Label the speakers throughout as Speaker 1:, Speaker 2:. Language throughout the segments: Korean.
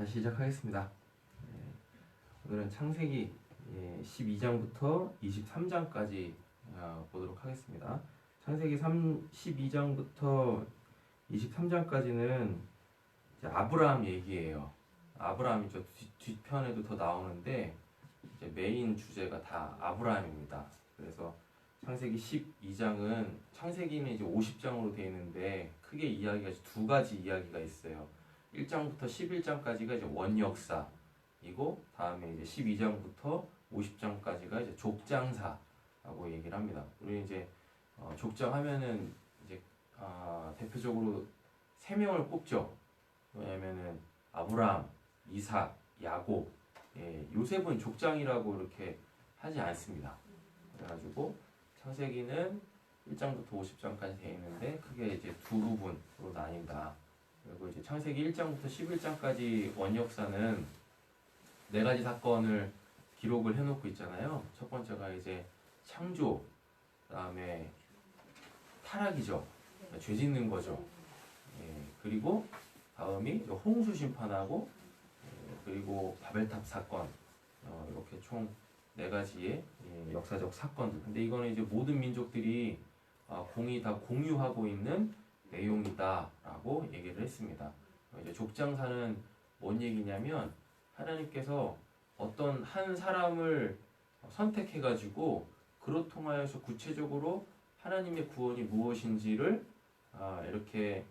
Speaker 1: 다시 시작하겠습니다. 오늘은 창세기 12장부터 23장까지 보도록 하겠습니다. 창세기 12장부터 23장까지는 이제 아브라함 얘기예요. 아브라함이 저 뒷편에도 더 나오는데 이제 메인 주제가 다 아브라함입니다. 그래서 창세기 12장은 창세기는 이제 50장으로 되어 있는데 크게 이야기가 두 가지 이야기가 있어요. 1장부터 11장까지가 이제 원역사이고 다음에 이제 12장부터 50장까지가 이제 족장사라고 얘기를 합니다. 우리 이제 족장 하면은 이제 대표적으로 세 명을 꼽죠. 왜냐면은 아브라함, 이삭, 야곱. 요셉은 족장이라고 이렇게 하지 않습니다. 그래가지고 창세기는 1장부터 50장까지 되어 있는데 크게 이제 두 부분으로 나뉜다. 그리고 이제 창세기 1장부터 11장까지 원역사는 네 가지 사건을 기록을 해놓고 있잖아요. 첫 번째가 이제 창조, 그다음에 타락이죠. 죄 짓는 거죠. 그리고 다음이 홍수 심판하고 그리고 바벨탑 사건. 이렇게 총 네 가지의 역사적 사건들. 근데 이거는 이제 모든 민족들이 공이 다 공유하고 있는 내용이다라고 얘기를 했습니다. 이제 족장사는 뭔 얘기냐면 하나님께서 어떤 한 사람을 선택해가지고 그로 통하여서 구체적으로 하나님의 구원이 무엇인지를 이렇게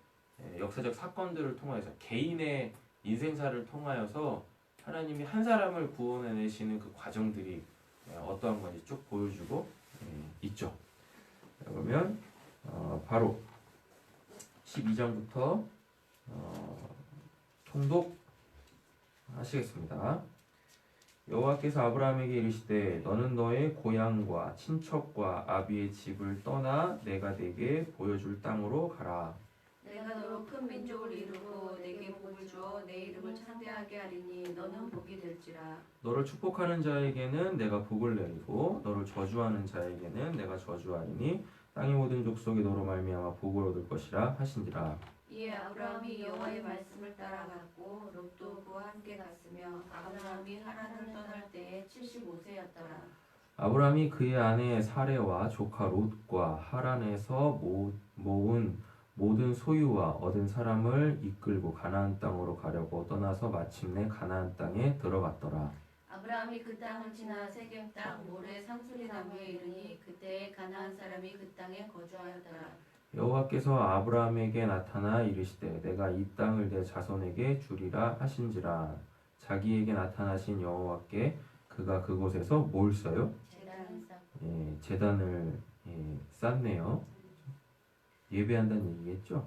Speaker 1: 역사적 사건들을 통하여서 개인의 인생사를 통하여서 하나님이 한 사람을 구원해내시는 그 과정들이 어떠한 건지 쭉 보여주고 있죠. 그러면 바로 12장부터 통독하시겠습니다. 여호와께서 아브라함에게 이르시되 너는 너의 고향과 친척과 아비의 집을 떠나 내가 네게 보여줄 땅으로 가라.
Speaker 2: 내가 너로 큰 민족을 이루고 내게 복을 주어 내 이름을 창대하게 하리니 너는 복이 될지라.
Speaker 1: 너를 축복하는 자에게는 내가 복을 내리고 너를 저주하는 자에게는 내가 저주하리니 땅의 모든 족속이 너로 말미암아 복을 얻을 것이라 하신지라.
Speaker 2: 이에 아브라함이 여호와의 말씀을 따라갔고 롯도 그와 함께 갔으며 아브라함이 하란을 떠날 때에 75세였더라.
Speaker 1: 아브라함이 그의 아내 사레와 조카 롯과 하란에서 모은 모든 소유와 얻은 사람을 이끌고 가나안 땅으로 가려고 떠나서 마침내 가나안 땅에 들어갔더라.
Speaker 2: 아브라함이 그 땅을 지나 세겜 땅 모레 상수리 나무에 이르니 그때에 가나안 사람이 그 땅에 거주하였더라.
Speaker 1: 여호와께서 아브라함에게 나타나 이르시되 내가 이 땅을 내 자손에게 주리라 하신지라. 자기에게 나타나신 여호와께 그가 그곳에서 뭘 써요?
Speaker 2: 제단을 쌓고
Speaker 1: 제단을 쌓네요. 예배한다는 얘기겠죠?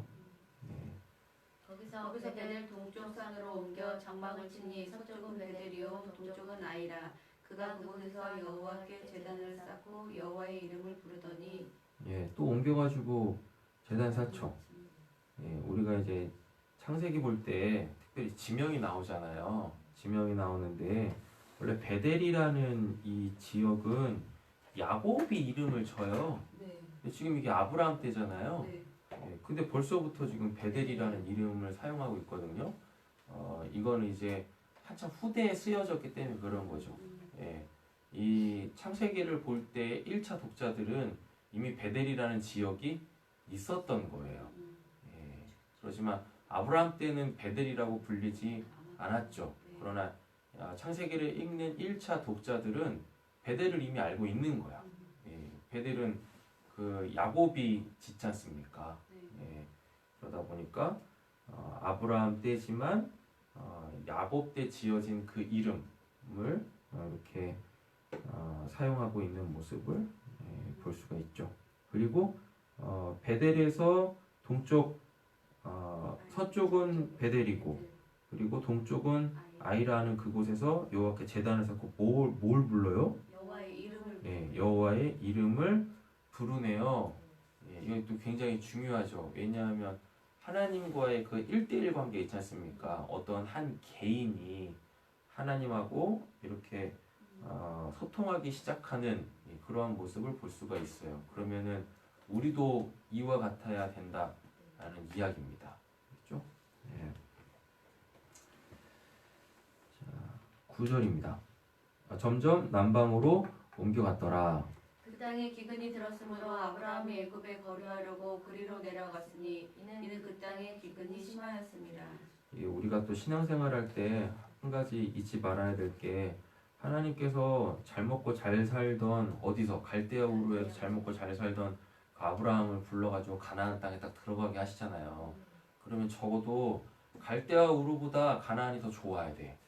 Speaker 2: 거기서 베델 동쪽 산으로 옮겨 장막을 치니 서쪽은 베델이요 동쪽은 아이라. 그가 그곳에서 여호와께 제단을 쌓고 여호와의 이름을 부르더니
Speaker 1: 또 옮겨가지고 제단 쌓죠. 우리가 이제 창세기 볼 때 특별히 지명이 나오잖아요. 지명이 나오는데 원래 베델이라는 이 지역은 야곱이 이름을 져요. 지금 이게 아브라함 때잖아요. 근데 벌써부터 지금 베델이라는 이름을 사용하고 있거든요. 이거는 이제 한참 후대에 쓰여졌기 때문에 그런 거죠. 이 창세기를 볼 때 1차 독자들은 이미 베델이라는 지역이 있었던 거예요. 그렇지만 아브라함 때는 베델이라고 불리지 않았죠. 그러나 창세기를 읽는 1차 독자들은 베델을 이미 알고 있는 거야. 베델은 그 야곱이 짓지 않습니까? 그러다 보니까 아브라함 때지만 야곱 때 지어진 그 이름을 이렇게 사용하고 있는 모습을 볼 수가 있죠. 그리고 베델에서 동쪽 서쪽은 베델이고 그리고 동쪽은 아이라는 그곳에서 여호와께 제단을 쌓고 뭘 불러요? 여호와의 이름을 부르네요. 이것도 굉장히 중요하죠. 왜냐하면 하나님과의 그 1대1 관계 있지 않습니까? 어떤 한 개인이 하나님하고 이렇게 소통하기 시작하는 그러한 모습을 볼 수가 있어요. 그러면은 우리도 이와 같아야 된다라는 이야기입니다. 그렇죠? 9절입니다. 점점 남방으로 옮겨갔더라.
Speaker 2: 그 땅에 기근이 들었으므로 아브라함이 애굽에 거류하려고 그리로 내려갔으니 이는 그 땅에 기근이 심하였습니다.
Speaker 1: 우리가 또 신앙생활할 때 한 가지 잊지 말아야 될 게 하나님께서 잘 먹고 잘 살던 어디서 갈대아 우르에서 잘 먹고 잘 살던 그 아브라함을 불러가지고 가나안 땅에 딱 들어가게 하시잖아요. 그러면 적어도 갈대아 우르보다 가나안이 더 좋아야 돼.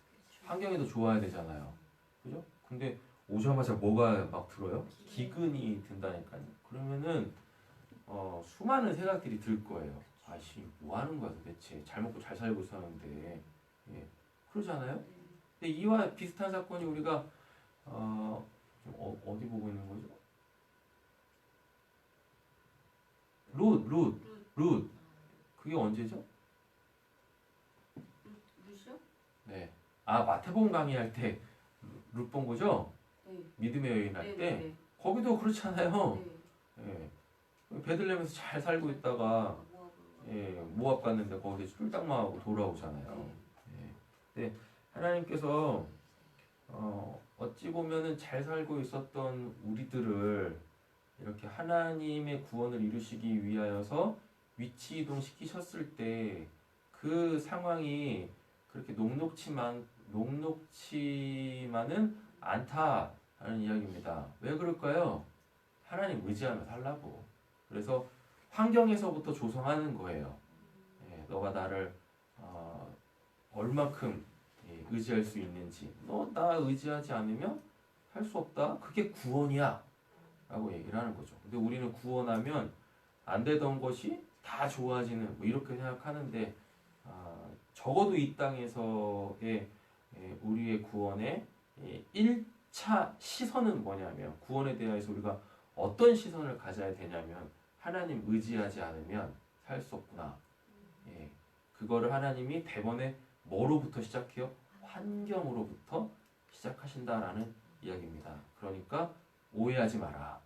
Speaker 1: 환경이 더 좋아야 되잖아요. 그죠? 근데 오자마자 뭐가 막 들어요? 기근이 든다니까요. 그러면은 수많은 생각들이 들 거예요. 아씨 뭐 하는 거야 도대체. 잘 먹고 잘 살고 있었는데. 예. 그러잖아요. 근데 이와 비슷한 사건이 우리가 어디 보고 있는 거죠? 룻. 그게 언제죠?
Speaker 2: 루시오?
Speaker 1: 네. 마태복음 강의할 때 룻 본 거죠?
Speaker 2: 네.
Speaker 1: 믿음의 여인 할
Speaker 2: 네,
Speaker 1: 때.
Speaker 2: 네,
Speaker 1: 거기도 그렇잖아요.
Speaker 2: 네.
Speaker 1: 예. 베들레헴에서 잘 살고 있다가 모압 갔는데 거기서 쫄딱망하고 돌아오잖아요. 예. 하나님께서 어찌 보면은 잘 살고 있었던 우리들을 이렇게 하나님의 구원을 이루시기 위하여서 위치 이동시키셨을 때 그 상황이 그렇게 녹록치만은 않다라는 이야기입니다. 왜 그럴까요? 하나님 의지하며 살라고. 그래서 환경에서부터 조성하는 거예요. 예, 너가 나를 얼마큼 의지할 수 있는지. 너 나 의지하지 않으면 할 수 없다. 그게 구원이야. 라고 얘기를 하는 거죠. 근데 우리는 구원하면 안 되던 것이 다 좋아지는 뭐 이렇게 생각하는데 적어도 이 땅에서의 우리의 구원의 1차 시선은 뭐냐면 구원에 대해서 우리가 어떤 시선을 가져야 되냐면 하나님 의지하지 않으면 살 수 없구나. 예, 그거를 하나님이 대번에 뭐로부터 시작해요? 환경으로부터 시작하신다라는 이야기입니다. 그러니까 오해하지 마라.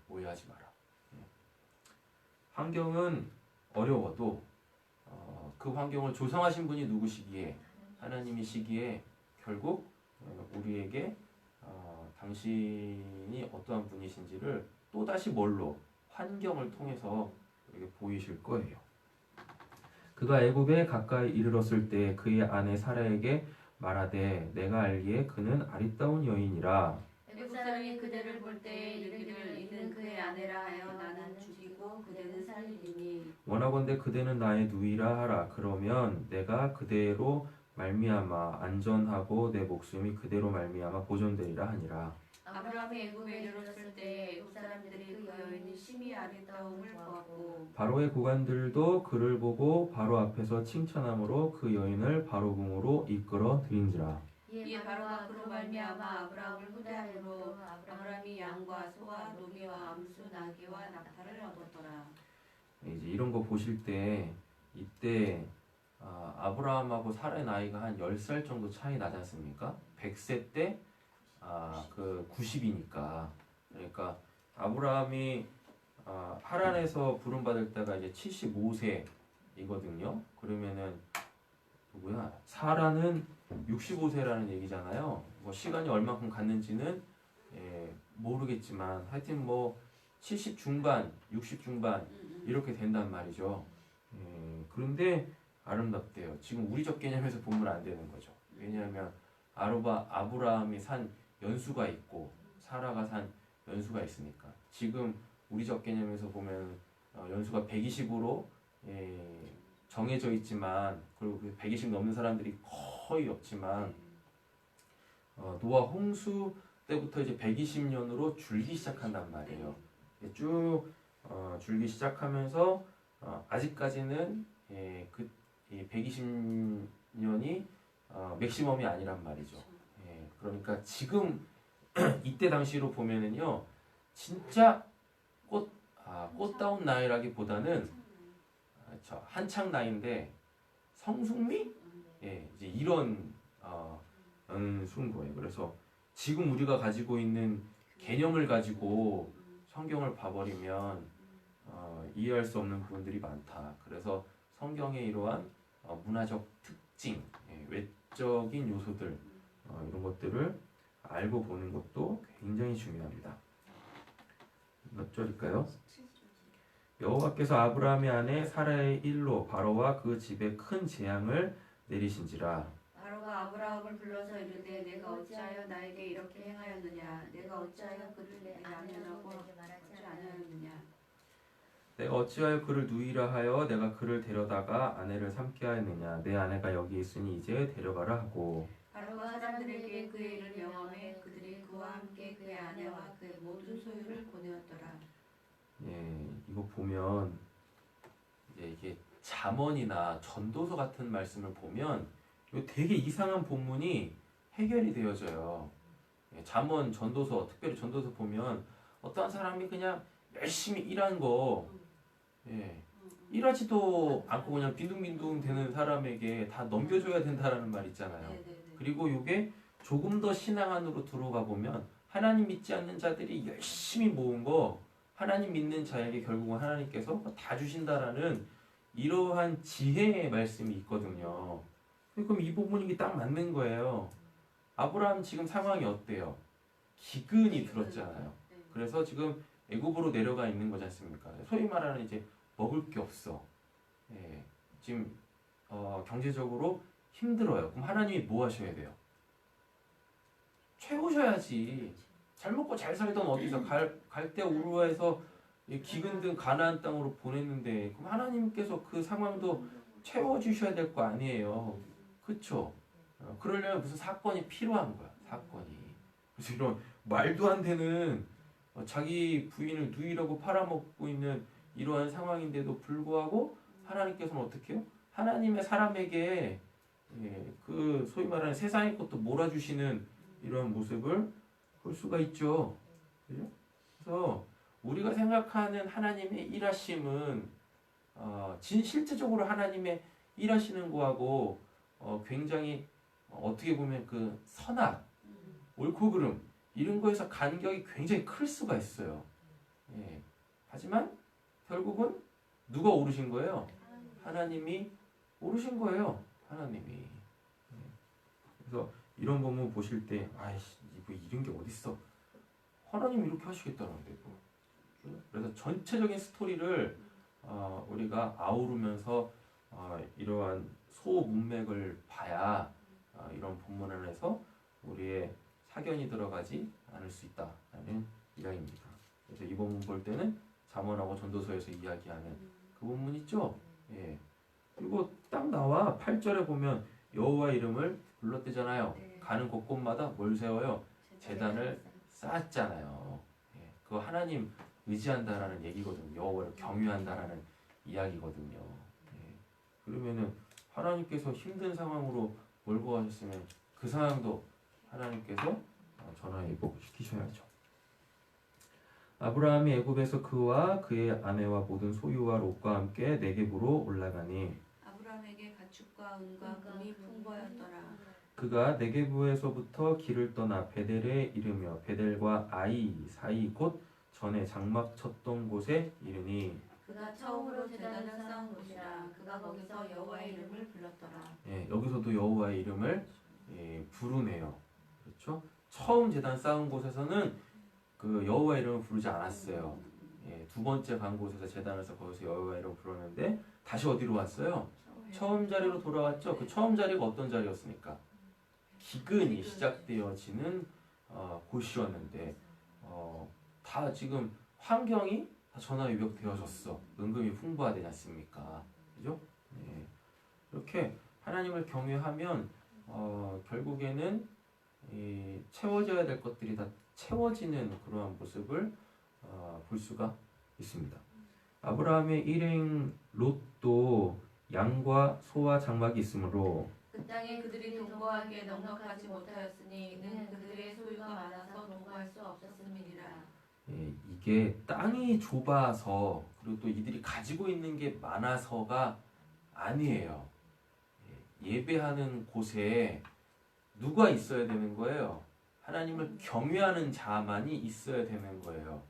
Speaker 1: 오해하지 마라. 환경은 어려워도 그 환경을 조성하신 분이 누구시기에 하나님이시기에 결국 우리에게 당신이 어떠한 분이신지를 또다시 뭘로? 환경을 통해서 우리에게 보이실 거예요. 그가 애굽에 가까이 이르렀을 때 그의 아내 사라에게 말하되 내가 알기에 그는 아리따운 여인이라.
Speaker 2: 애굽 사람이 그대를 볼 때에 이르기를 이는 그의 아내라 하여 나는 죽이고 그대는 살리리니
Speaker 1: 원하건대 그대는 나의 누이라 하라. 그러면 내가 그대로 말미암아 안전하고 내 목숨이 그대로 말미암아 보존되리라 하니라.
Speaker 2: 아브라함이 애굽에 이르렀을 때 애굽 사람들이 그 여인이 심히 아리따움을 보았고
Speaker 1: 바로의 고관들도 그를 보고 바로 앞에서 칭찬함으로 그 여인을 바로 궁으로 이끌어 들인지라.
Speaker 2: 이에 바로가 그로 말미암아 아브라함을 후대함으로 아브라함이 양과 소와 노미와 암수 나귀와 낙타를 얻었더라.
Speaker 1: 이제 이런 거 보실 때 이때 아브라함하고 사라의 나이가 한 10살 정도 차이 나지 않습니까? 100세 때 그 90이니까. 그러니까 아브라함이 하란에서 부름받을 때가 이제 75세이거든요. 그러면은 누구야? 사라는 65세라는 얘기잖아요. 뭐 시간이 얼마큼 갔는지는 모르겠지만 하여튼 뭐 70 중반, 60 중반 이렇게 된단 말이죠. 그런데 아름답대요. 지금 우리적 개념에서 보면 안 되는 거죠. 왜냐하면 아브라함이 산 연수가 있고 사라가 산 연수가 있으니까. 지금 우리적 개념에서 보면 연수가 120으로 정해져 있지만 그리고 120 넘는 사람들이 거의 없지만 노아 홍수 때부터 이제 120년으로 줄기 시작한단 말이에요. 쭉 줄기 시작하면서 아직까지는 그 120년이 맥시멈이 아니란 말이죠. 그러니까 지금 이때 당시로 보면은요 진짜 꽃다운 나이라기보다는 한창 나이인데 성숙미? 이제 이런 연수인 거예요. 그래서 지금 우리가 가지고 있는 개념을 가지고 성경을 봐버리면 이해할 수 없는 부분들이 많다. 그래서 성경의 이러한 문화적 특징, 외적인 요소들 이런 것들을 알고 보는 것도 굉장히 중요합니다. 몇 절일까요? 여호와께서 아브라함의 아내 사라의 일로 바로와 그 집에 큰 재앙을 내리신지라.
Speaker 2: 바로가 아브라함을 불러서 이르되 내가 어찌하여 나에게 이렇게 행하였느냐 내가 어찌하여 그를 내 아내라고 하지 아니하였느냐
Speaker 1: 내가 어찌하여 그를 누이라 하여 내가 그를 데려다가 아내를 삼게 하였느냐 내 아내가 여기 있으니 이제 데려가라 하고.
Speaker 2: 바로가 사람들에게 그의 일을 명함에 그들이 그와 함께 그의 아내와 그의 모든 소유를 보내었더라.
Speaker 1: 예, 이거 보면 이게 잠언이나 전도서 같은 말씀을 보면 이거 되게 이상한 본문이 해결이 되어져요. 예, 잠언, 전도서, 특별히 전도서 보면 어떠한 사람이 그냥 열심히 일한 거, 예, 일하지도 않고 그냥 빈둥빈둥 되는 사람에게 다 넘겨줘야 된다라는 말 있잖아요.
Speaker 2: 네네네.
Speaker 1: 그리고 이게 조금 더 신앙 안으로 들어가 보면 하나님 믿지 않는 자들이 열심히 모은 거 하나님 믿는 자에게 결국은 하나님께서 다 주신다라는 이러한 지혜의 말씀이 있거든요. 그럼 이 부분이 딱 맞는 거예요. 아브라함 지금 상황이 어때요? 기근이 들었잖아요.
Speaker 2: 네.
Speaker 1: 그래서 지금 애굽으로 내려가 있는 거지 않습니까? 소위 말하는 이제 먹을 게 없어. 예, 지금 경제적으로 힘들어요. 그럼 하나님이 뭐 하셔야 돼요? 채우셔야지. 잘 먹고 잘 살던 어디서 갈대 우르에서 기근든 가나안 땅으로 보냈는데 그럼 하나님께서 그 상황도 채워주셔야 될 거 아니에요. 그쵸? 그러려면 무슨 사건이 필요한 거야. 사건이. 그래서 이런 말도 안 되는 자기 부인을 누이라고 팔아먹고 있는 이러한 상황인데도 불구하고 하나님께서는 어떻게 해요? 하나님의 사람에게 그 소위 말하는 세상의 것도 몰아주시는 이런 모습을 볼 수가 있죠. 그죠? 그래서 우리가 생각하는 하나님의 일하심은 실제적으로 하나님의 일하시는 거하고 굉장히 어떻게 보면 그 선악, 옳고 그름 이런 거에서 간격이 굉장히 클 수가 있어요. 예. 하지만 결국은 누가 오르신 거예요? 하나님이 오르신 거예요. 하나님이. 예. 그래서 이런 부분 보실 때 아이씨 뭐 이런 게 어딨어? 하나님이 이렇게 하시겠다는데 뭐. 그래서 전체적인 스토리를 우리가 아우르면서 이러한 소문맥을 봐야 이런 본문 안에서 우리의 사견이 들어가지 않을 수 있다라는 이야기입니다. 그래서 이 본문 볼 때는 잠언하고 전도서에서 이야기하는 그 본문 있죠? 예. 그리고 딱 나와 8절에 보면 여호와 이름을 불렀대잖아요.
Speaker 2: 네.
Speaker 1: 가는 곳곳마다 뭘 세워요? 제단을 쌓았잖아요. 예. 그거 하나님 의지한다라는 얘기거든요. 여호와를 경유한다라는 이야기거든요. 예. 그러면은 하나님께서 힘든 상황으로 몰고 가셨으면 그 상황도 하나님께서 전화위복 시키셔야죠. 아브라함이 애굽에서 그와 그의 아내와 모든 소유와 롯과 함께 네겝으로 올라가니
Speaker 2: 아브라함에게 가축과 은과 금이 풍부하였더라.
Speaker 1: 그가 네겝에서부터 길을 떠나 베델에 이르며 베델과 아이 사이 곧 전에 장막 쳤던 곳에 이르니.
Speaker 2: 그가 처음으로 제단을 쌓은 곳이라. 그가 거기서 여호와의 이름을 불렀더라.
Speaker 1: 예, 여기서도 여호와의 이름을 부르네요. 그렇죠? 처음 제단 쌓은 곳에서는 그 여호와의 이름을 부르지 않았어요. 예, 두 번째 간 곳에서 제단을 쌓고 거기서 여호와의 이름을 부르는데 다시 어디로 왔어요? 처음 자리로 돌아왔죠. 그 처음 자리가 어떤 자리였습니까? 기근이 시작되어지는 곳이었는데 다 지금 환경이 다 전화위복되어졌어. 은금이 풍부하지 않습니까? 그죠? 네. 이렇게 하나님을 경외하면 결국에는 채워져야 될 것들이 다 채워지는 그러한 모습을 볼 수가 있습니다. 아브라함의 일행 롯도 양과 소와 장막이 있으므로
Speaker 2: 그 땅에 그들이 동거하기에 넉넉하지 못하였으니 이는 그들의 소유가 많아서 동거할 수 없었음이니라.
Speaker 1: 이게 땅이 좁아서 그리고 또 이들이 가지고 있는 게 많아서가 아니에요. 예배하는 곳에 누가 있어야 되는 거예요? 하나님을 경외하는 자만이 있어야 되는 거예요.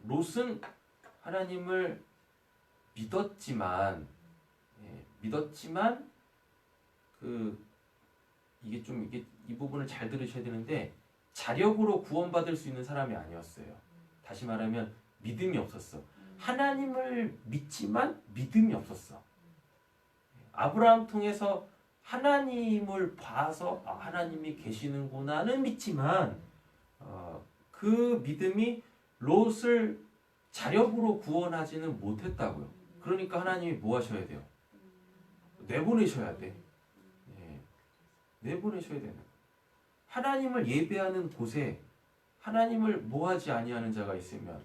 Speaker 1: 롯은 하나님을 믿었지만 그 이게 이 부분을 잘 들으셔야 되는데 자력으로 구원받을 수 있는 사람이 아니었어요. 다시 말하면 믿음이 없었어. 하나님을 믿지만 믿음이 없었어. 아브라함 통해서 하나님을 봐서 하나님이 계시는구나는 믿지만 그 믿음이 롯을 자력으로 구원하지는 못했다고요. 그러니까 하나님이 뭐 하셔야 돼요? 내보내셔야 돼. 예. 내보내셔야 되는. 하나님을 예배하는 곳에 하나님을 뭐하지 아니하는 자가 있으면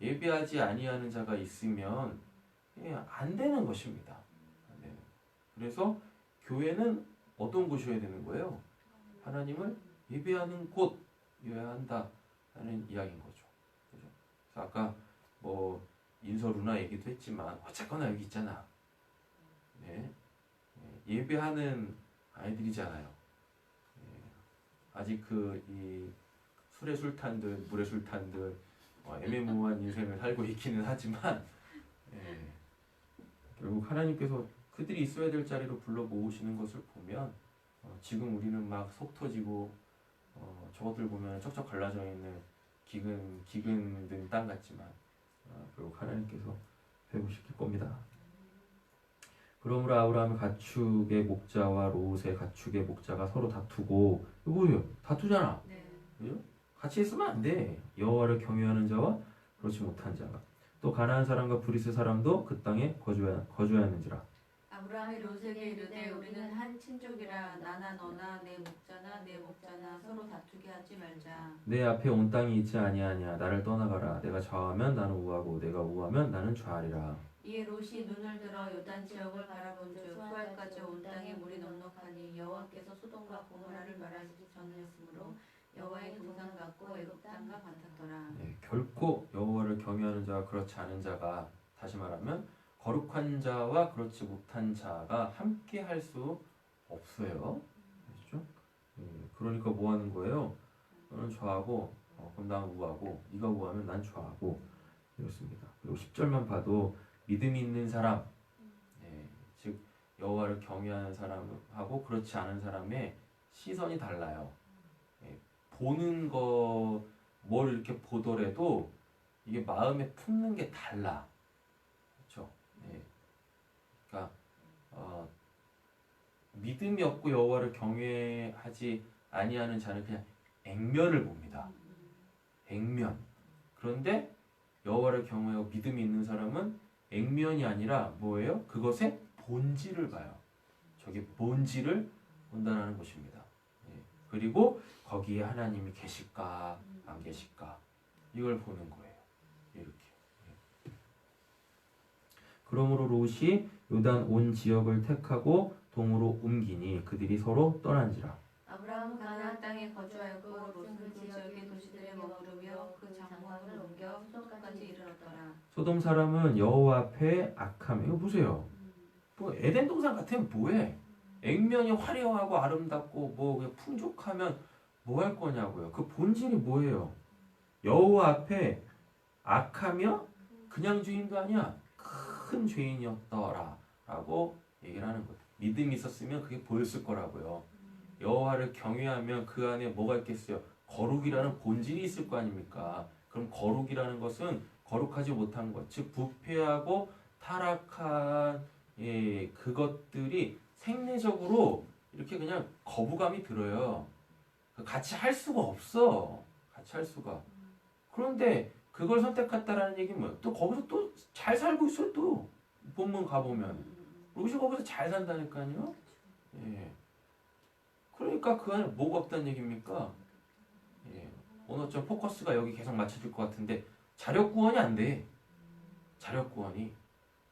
Speaker 1: 예배하지 아니하는 자가 있으면 안 되는 것입니다. 안 되는. 그래서 교회는 어떤 곳이어야 되는 거예요? 하나님을 예배하는 곳이어야 한다는 이야기인 거죠. 그죠? 그래서 아까 뭐 인서루나 얘기도 했지만 어쨌거나 여기 있잖아. 네. 예배하는 아이들이잖아요. 아직 이 술의 술탄들, 물의 술탄들 애매모호한 인생을 살고 있기는 하지만 결국 하나님께서 그들이 있어야 될 자리로 불러 모으시는 것을 보면 지금 우리는 막 속 터지고 저것들 보면 척척 갈라져 있는 기근 든 땅 같지만 결국 하나님께서 배우시킬 겁니다. 그러므로 아브라함의 가축의 목자와 롯의 가축의 목자가 서로 다투고 이거 뭐예요? 다투잖아. 그죠? 같이 있으면 안 돼. 여호와를 경외하는 자와 그렇지 못한 자가 또 가나안 사람과 브리스 사람도 그 땅에 거주하였는지라.
Speaker 2: 아브라함이 롯에게 이르되 우리는 한 친족이라 나나 너나 내 목자나 서로 다투게 하지 말자.
Speaker 1: 내 앞에 온 땅이 있지 아니하냐. 나를 떠나가라. 내가 좌하면 나는 우하고 내가 우하면 나는 좌하리라.
Speaker 2: 이에 롯이 눈을 들어 요단 지역을 바라본즉 후알까지 온 땅에 물이 넉넉하니 여호와께서 소돔과 고모라를 멸하시기 전이었으므로 여호와의 동상 같고 애굽 땅과 같았더라.
Speaker 1: 결코 여호와를 경외하는 자와 그렇지 않은 자가 다시 말하면 거룩한 자와 그렇지 못한 자가 함께 할 수 없어요. 그렇죠? 그러니까 뭐 하는 거예요? 너는 좌하고 그럼 난 우하고 네가 우하면 난 좌하고 이렇습니다. 그리고 10절만 봐도 믿음이 있는 사람, 즉 여호와를 경외하는 사람하고 그렇지 않은 사람의 시선이 달라요. 보는 거 뭘 이렇게 보더라도 이게 마음에 품는 게 달라. 그렇죠? 그러니까 믿음이 없고 여호와를 경외하지 아니하는 자는 그냥 액면을 봅니다. 액면. 그런데 여호와를 경외하고 믿음이 있는 사람은 액면이 아니라 뭐예요? 그것의 본질을 봐요. 저게 본질을 본다는 것입니다. 그리고 거기에 하나님이 계실까 안 계실까 이걸 보는 거예요. 이렇게. 그러므로 롯이 요단 온 지역을 택하고 동으로 옮기니 그들이 서로 떠난지라.
Speaker 2: 아브라함은 가나안 땅에 거주하였고 롯은 그 지역의 도시들에 머무르며 그 장막을 옮겨 소돔까지 이르렀더라.
Speaker 1: 소돔 사람은 여호와 앞에 악함. 이거 보세요. 뭐 에덴 동산 같으면 뭐해? 액면이 화려하고 아름답고 뭐 그냥 풍족하면 뭐 할 거냐고요. 그 본질이 뭐예요? 여호와 앞에 악하며 그냥 죄인도 아니야. 큰 죄인이었더라 라고 얘기를 하는 거예요. 믿음이 있었으면 그게 보였을 거라고요. 여호와를 경외하면 그 안에 뭐가 있겠어요? 거룩이라는 본질이 있을 거 아닙니까? 그럼 거룩이라는 것은 거룩하지 못한 것, 즉 부패하고 타락한 그것들이 생리적으로 이렇게 그냥 거부감이 들어요. 같이 할 수가 없어. 같이 할 수가. 그런데 그걸 선택했다라는 얘기는 뭐예요? 또 거기서 또 잘 살고 있어요. 또 본문 가보면 롯이 거기서 잘 산다니까요. 그러니까 그 안에 뭐가 없다는 얘기입니까? 오늘 좀 포커스가 여기 계속 맞춰질 것 같은데 자력 구원이 안 돼. 자력 구원이.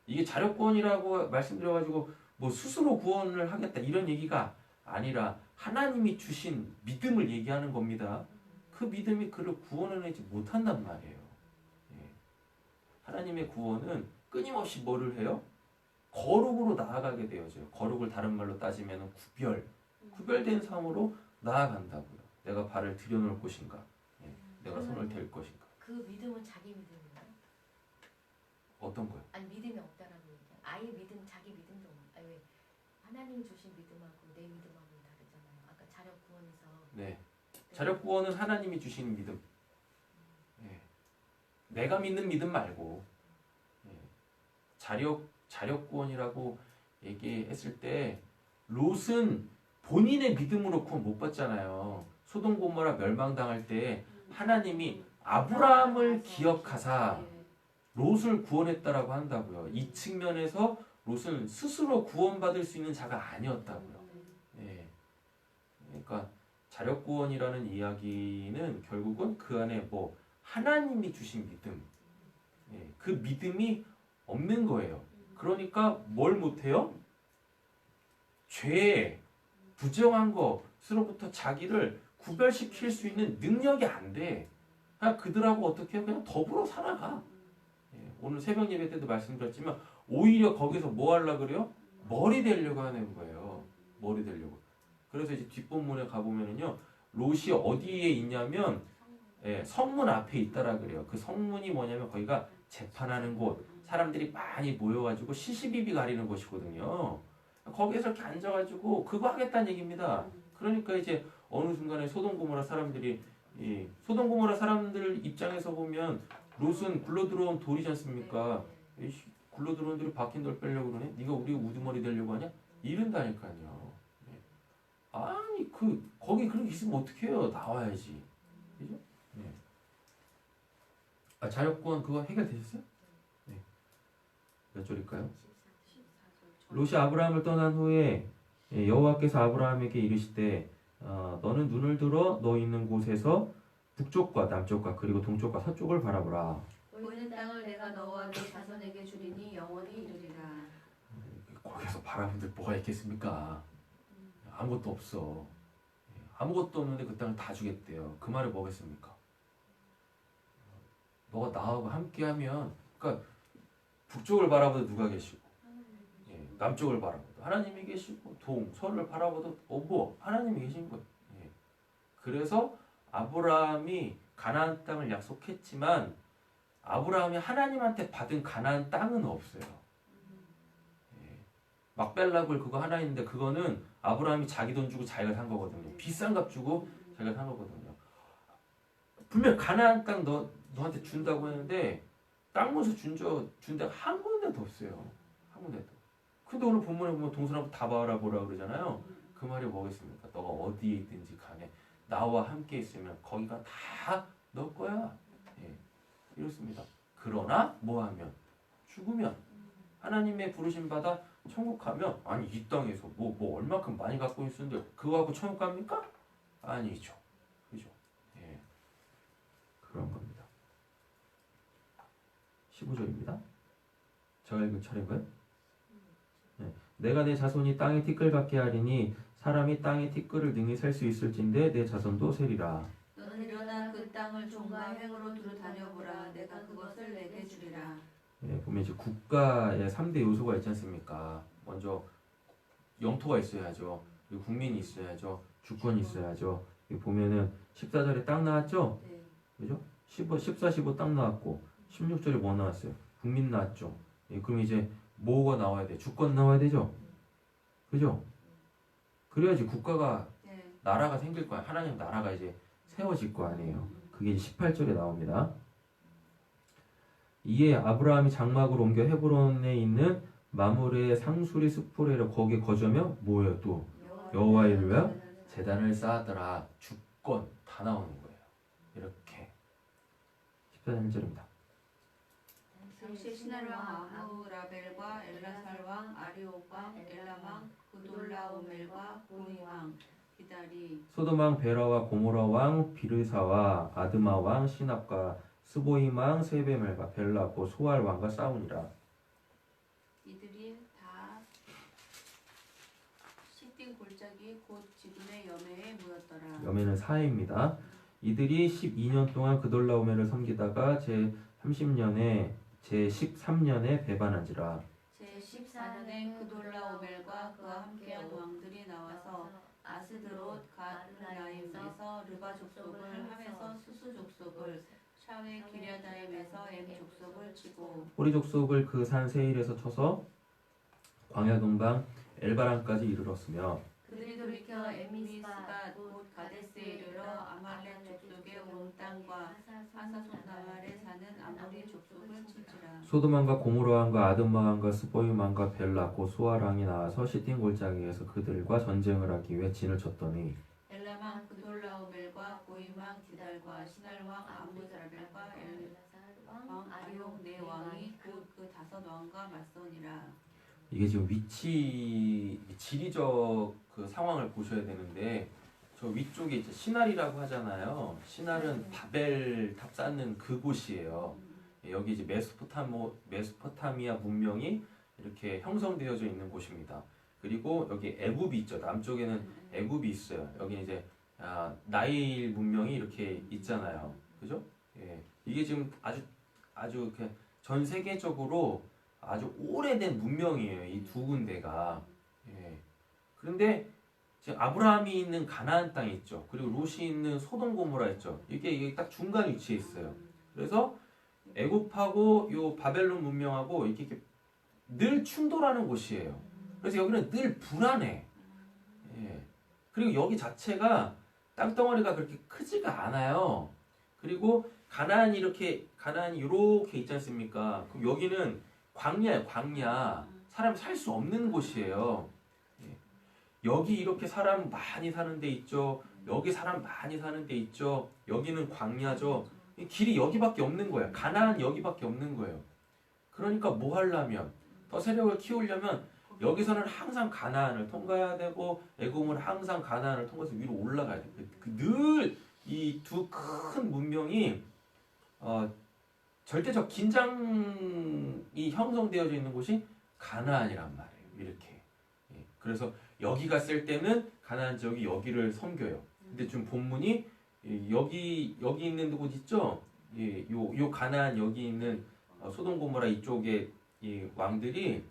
Speaker 1: 이게 자력 구원이라고 말씀드려가지고 뭐 스스로 구원을 하겠다 이런 얘기가 아니라 하나님이 주신 믿음을 얘기하는 겁니다. 그 믿음이 그를 구원해내지 못한단 말이에요. 하나님의 구원은 끊임없이 뭐를 해요? 거룩으로 나아가게 되어져요. 거룩을 다른 말로 따지면 구별된 삶으로 나아간다고요. 내가 발을 들여놓을 것인가, 내가 손을 댈 것인가.
Speaker 3: 그 믿음은 자기 믿음인가요?
Speaker 1: 어떤 거요?
Speaker 3: 아니 믿음이 없다라는 얘기야. 아예 믿음, 자기 믿음도 없는. 아니 왜 하나님 주신 믿음하고 내 믿음하고는 다르잖아요. 자력 구원에서.
Speaker 1: 네. 자력 구원은 하나님이 주신 믿음. 예. 내가 믿는 믿음 말고 예. 자력 구원이라고 얘기했을 때 롯은 본인의 믿음으로 구원 못 받잖아요. 소돔 고모라 멸망당할 때 하나님이 아브라함을 기억하사 롯을 구원했다라고 한다고요. 이 측면에서 롯은 스스로 구원받을 수 있는 자가 아니었다고요. 예. 그러니까 자력 구원이라는 이야기는 결국은 그 안에 뭐 하나님이 주신 믿음, 예. 그 믿음이 없는 거예요. 그러니까 뭘 못해요? 죄, 부정한 것으로부터 자기를 구별시킬 수 있는 능력이 안 돼. 그냥 그들하고 어떻게 해요? 그냥 더불어 살아가. 예, 오늘 새벽 예배 때도 말씀드렸지만 오히려 거기서 뭐 하려고 그래요? 머리 되려고 하는 거예요. 머리 되려고. 그래서 이제 뒷본문에 가보면은요, 롯이 어디에 있냐면 예, 성문 앞에 있다라 그래요. 그 성문이 뭐냐면 거기가 재판하는 곳, 사람들이 많이 모여가지고 시시비비 가리는 곳이거든요. 거기에서 이렇게 앉아가지고 그거 하겠다는 얘기입니다. 그러니까 이제 어느 순간에 소돔 고모라 사람들이 이 소돔 고모라 사람들 입장에서 보면 롯은 굴러들어온 돌이지 않습니까? 이씨, 굴러들어온 돌이 박힌 돌 빼려고 그러네? 네가 우리 우두머리 되려고 하냐? 이른다니까요. 예. 아니 거기 그렇게 있으면 어떡해요? 나와야지. 그죠? 네. 아, 자력구원 그거 해결되셨어요? 네. 몇 절일까요? 롯이 아브라함을 떠난 후에 여호와께서 아브라함에게 이르시되 너는 눈을 들어 너 있는 곳에서 북쪽과 남쪽과 그리고 동쪽과 서쪽을 바라보라.
Speaker 2: 보이는 땅을 내가 너와 네 자손에게 주리니 영원히 이르리라.
Speaker 1: 거기서 바라본들 뭐가 있겠습니까? 아무것도 없어. 아무것도 없는데 그 땅을 다 주겠대요. 그 말이 뭐겠습니까? 너가 나하고 함께하면, 그러니까 북쪽을 바라보도 누가 계시고, 예, 남쪽을 바라보도 하나님이 계시고, 서를 바라보도 뭐 하나님이 계신 거예요. 예. 그래서 아브라함이 가나안 땅을 약속했지만 아브라함이 하나님한테 받은 가나안 땅은 없어요. 예. 막벨락을 그거 하나 있는데 그거는 아브라함이 자기 돈 주고 자기가 산 거거든요. 비싼 값 주고 자기가 산 거거든요. 분명 가나안 땅 너한테 준다고 했는데 땅 모서 준 데가 한 군데도 없어요. 한 군데도. 근데 오늘 본문에 보면 동서남북 다 바라보라 그러잖아요. 그 말이 뭐겠습니까? 너가 어디에 있든지 간에 나와 함께 있으면 거기가 다 너 거야. 예, 이렇습니다. 그러나 뭐하면 죽으면 하나님의 부르심 받아 천국 가면 아니 이 땅에서 뭐 얼마큼 많이 갖고 있었는데 그거 갖고 천국 갑니까? 아니죠. 그죠? 예, 그런 겁니다. 15절입니다. 제가 읽은 차례인가요? 네. 내가 내 자손이 땅의 티끌 같게 하리니 사람이 땅의 티끌을 능히 셀 수 있을진데 내 자손도 세리라.
Speaker 2: 너는 일어나 그 땅을 종과 횡으로 두루 다녀보라. 내가 그것을 내게 주리라.
Speaker 1: 예, 보면 이제 국가의 3대 요소가 있지 않습니까? 먼저 영토가 있어야죠. 그리고 국민이 있어야죠. 주권이 있어야죠. 여기 보면은 14절에 땅 나왔죠?
Speaker 2: 네.
Speaker 1: 그죠? 14, 15 땅 나왔고 16절에 뭐 나왔어요? 국민 나왔죠. 예, 그럼 이제 뭐가 나와야 돼? 주권 나와야 되죠? 그죠? 그래야지 국가가
Speaker 2: 네.
Speaker 1: 나라가 생길 거야. 하나님 나라가 이제 세워질 거 아니에요. 그게 이제 18절에 나옵니다. 이에 아브라함이 장막을 옮겨 헤브론에 있는 마므레의 상수리 스포레로 거기에 거주하며 뭐예요 또? 여호와의 이름으로 제단을 쌓았더라. 주권 다 나오는 거예요. 이렇게 14절 1절입니다.
Speaker 2: 당시 시날 왕 아무라벨과 엘라살 왕 아리옥 왕 엘람 왕 구돌라오멜과 고이 왕 기다리
Speaker 1: 소돔 왕 베라와 고모라 왕 비르사와 아드마 왕 시납과 스보임 왕 세베멜과 벨라고 소알 왕과 싸우니라.
Speaker 2: 이들이 다 시딘 골짜기 곧 지dun의 여매에 모였더라.
Speaker 1: 여매는 사해입니다. 이들이 12년 동안 그돌라오멜을 섬기다가 제 13년에 배반한지라.
Speaker 2: 제14년에 그돌라오멜과 그와 함께한 왕들이 나와서 아스드롯 가르나임에서 르바 족속을 하면서 수수 족속을 샤웨 기랴다임에서 엠 족속을 치고
Speaker 1: 호리 족속을 그 산 세일에서 쳐서 광야 동방 엘바람까지 이르렀으며
Speaker 2: 그들이 돌이켜 에미스가 곧 가데스에 이르러 아말렉 족속의 온 땅과 하사손나말에 사는 아모리 족속을 치지라.
Speaker 1: 소돔왕과 고모라왕과 아드마왕과 스보임왕과 벨라 곧 수아랑이 나와서 시딘 골짜기에서 그들과 전쟁을 하기 위해 진을 쳤더니
Speaker 2: 엘라망 그돌라오멜과 고임왕 디달과 신할왕 아무사벨과 엘왕 아리옥 네 왕이 그 다섯 왕과 맞서니라.
Speaker 1: 이게 지금 지리적 그 상황을 보셔야 되는데 저 위쪽에 이제 시날이라고 하잖아요. 시날은 바벨탑 쌓는 그곳이에요. 여기 이제 메소포타미아 문명이 이렇게 형성되어져 있는 곳입니다. 그리고 여기 애굽이 있죠. 남쪽에는 애굽이 있어요. 여기 이제 나일 문명이 이렇게 있잖아요. 그죠? 예. 이게 지금 아주 이렇게 전 세계적으로 아주 오래된 문명이에요. 이 두 군데가. 예. 그런데 지금 아브라함이 있는 가나안 땅이 있죠. 그리고 롯이 있는 소돔 고모라 있죠. 이게 딱 중간 위치에 있어요. 그래서 애굽하고 요 바벨론 문명하고 이렇게 늘 충돌하는 곳이에요. 그래서 여기는 늘 불안해. 예. 그리고 여기 자체가 땅덩어리가 그렇게 크지가 않아요. 그리고 가나안이 이렇게 있지 않습니까? 그럼 여기는 광야예요, 광야. 사람이 살 수 없는 곳이에요. 예. 여기 이렇게 사람 많이 사는 데 있죠. 여기 사람 많이 사는 데 있죠. 여기는 광야죠. 길이 여기밖에 없는 거예요. 가나안 여기밖에 없는 거예요. 그러니까 뭐 하려면 더 세력을 키우려면 여기서는 항상 가나안을 통과해야 되고 애굽은 항상 가나안을 통과해서 위로 올라가야 돼. 늘 이 두 큰 문명이 절대적 긴장이 형성되어져 있는 곳이 가나안이란 말이에요. 이렇게. 예. 그래서 여기가 쓸 때는 가나안 지역이 여기를 섬겨요. 근데 지금 본문이 여기 있는 곳 있죠? 예, 요 가나안 여기 있는 소돔 고모라 이쪽에 이 왕들이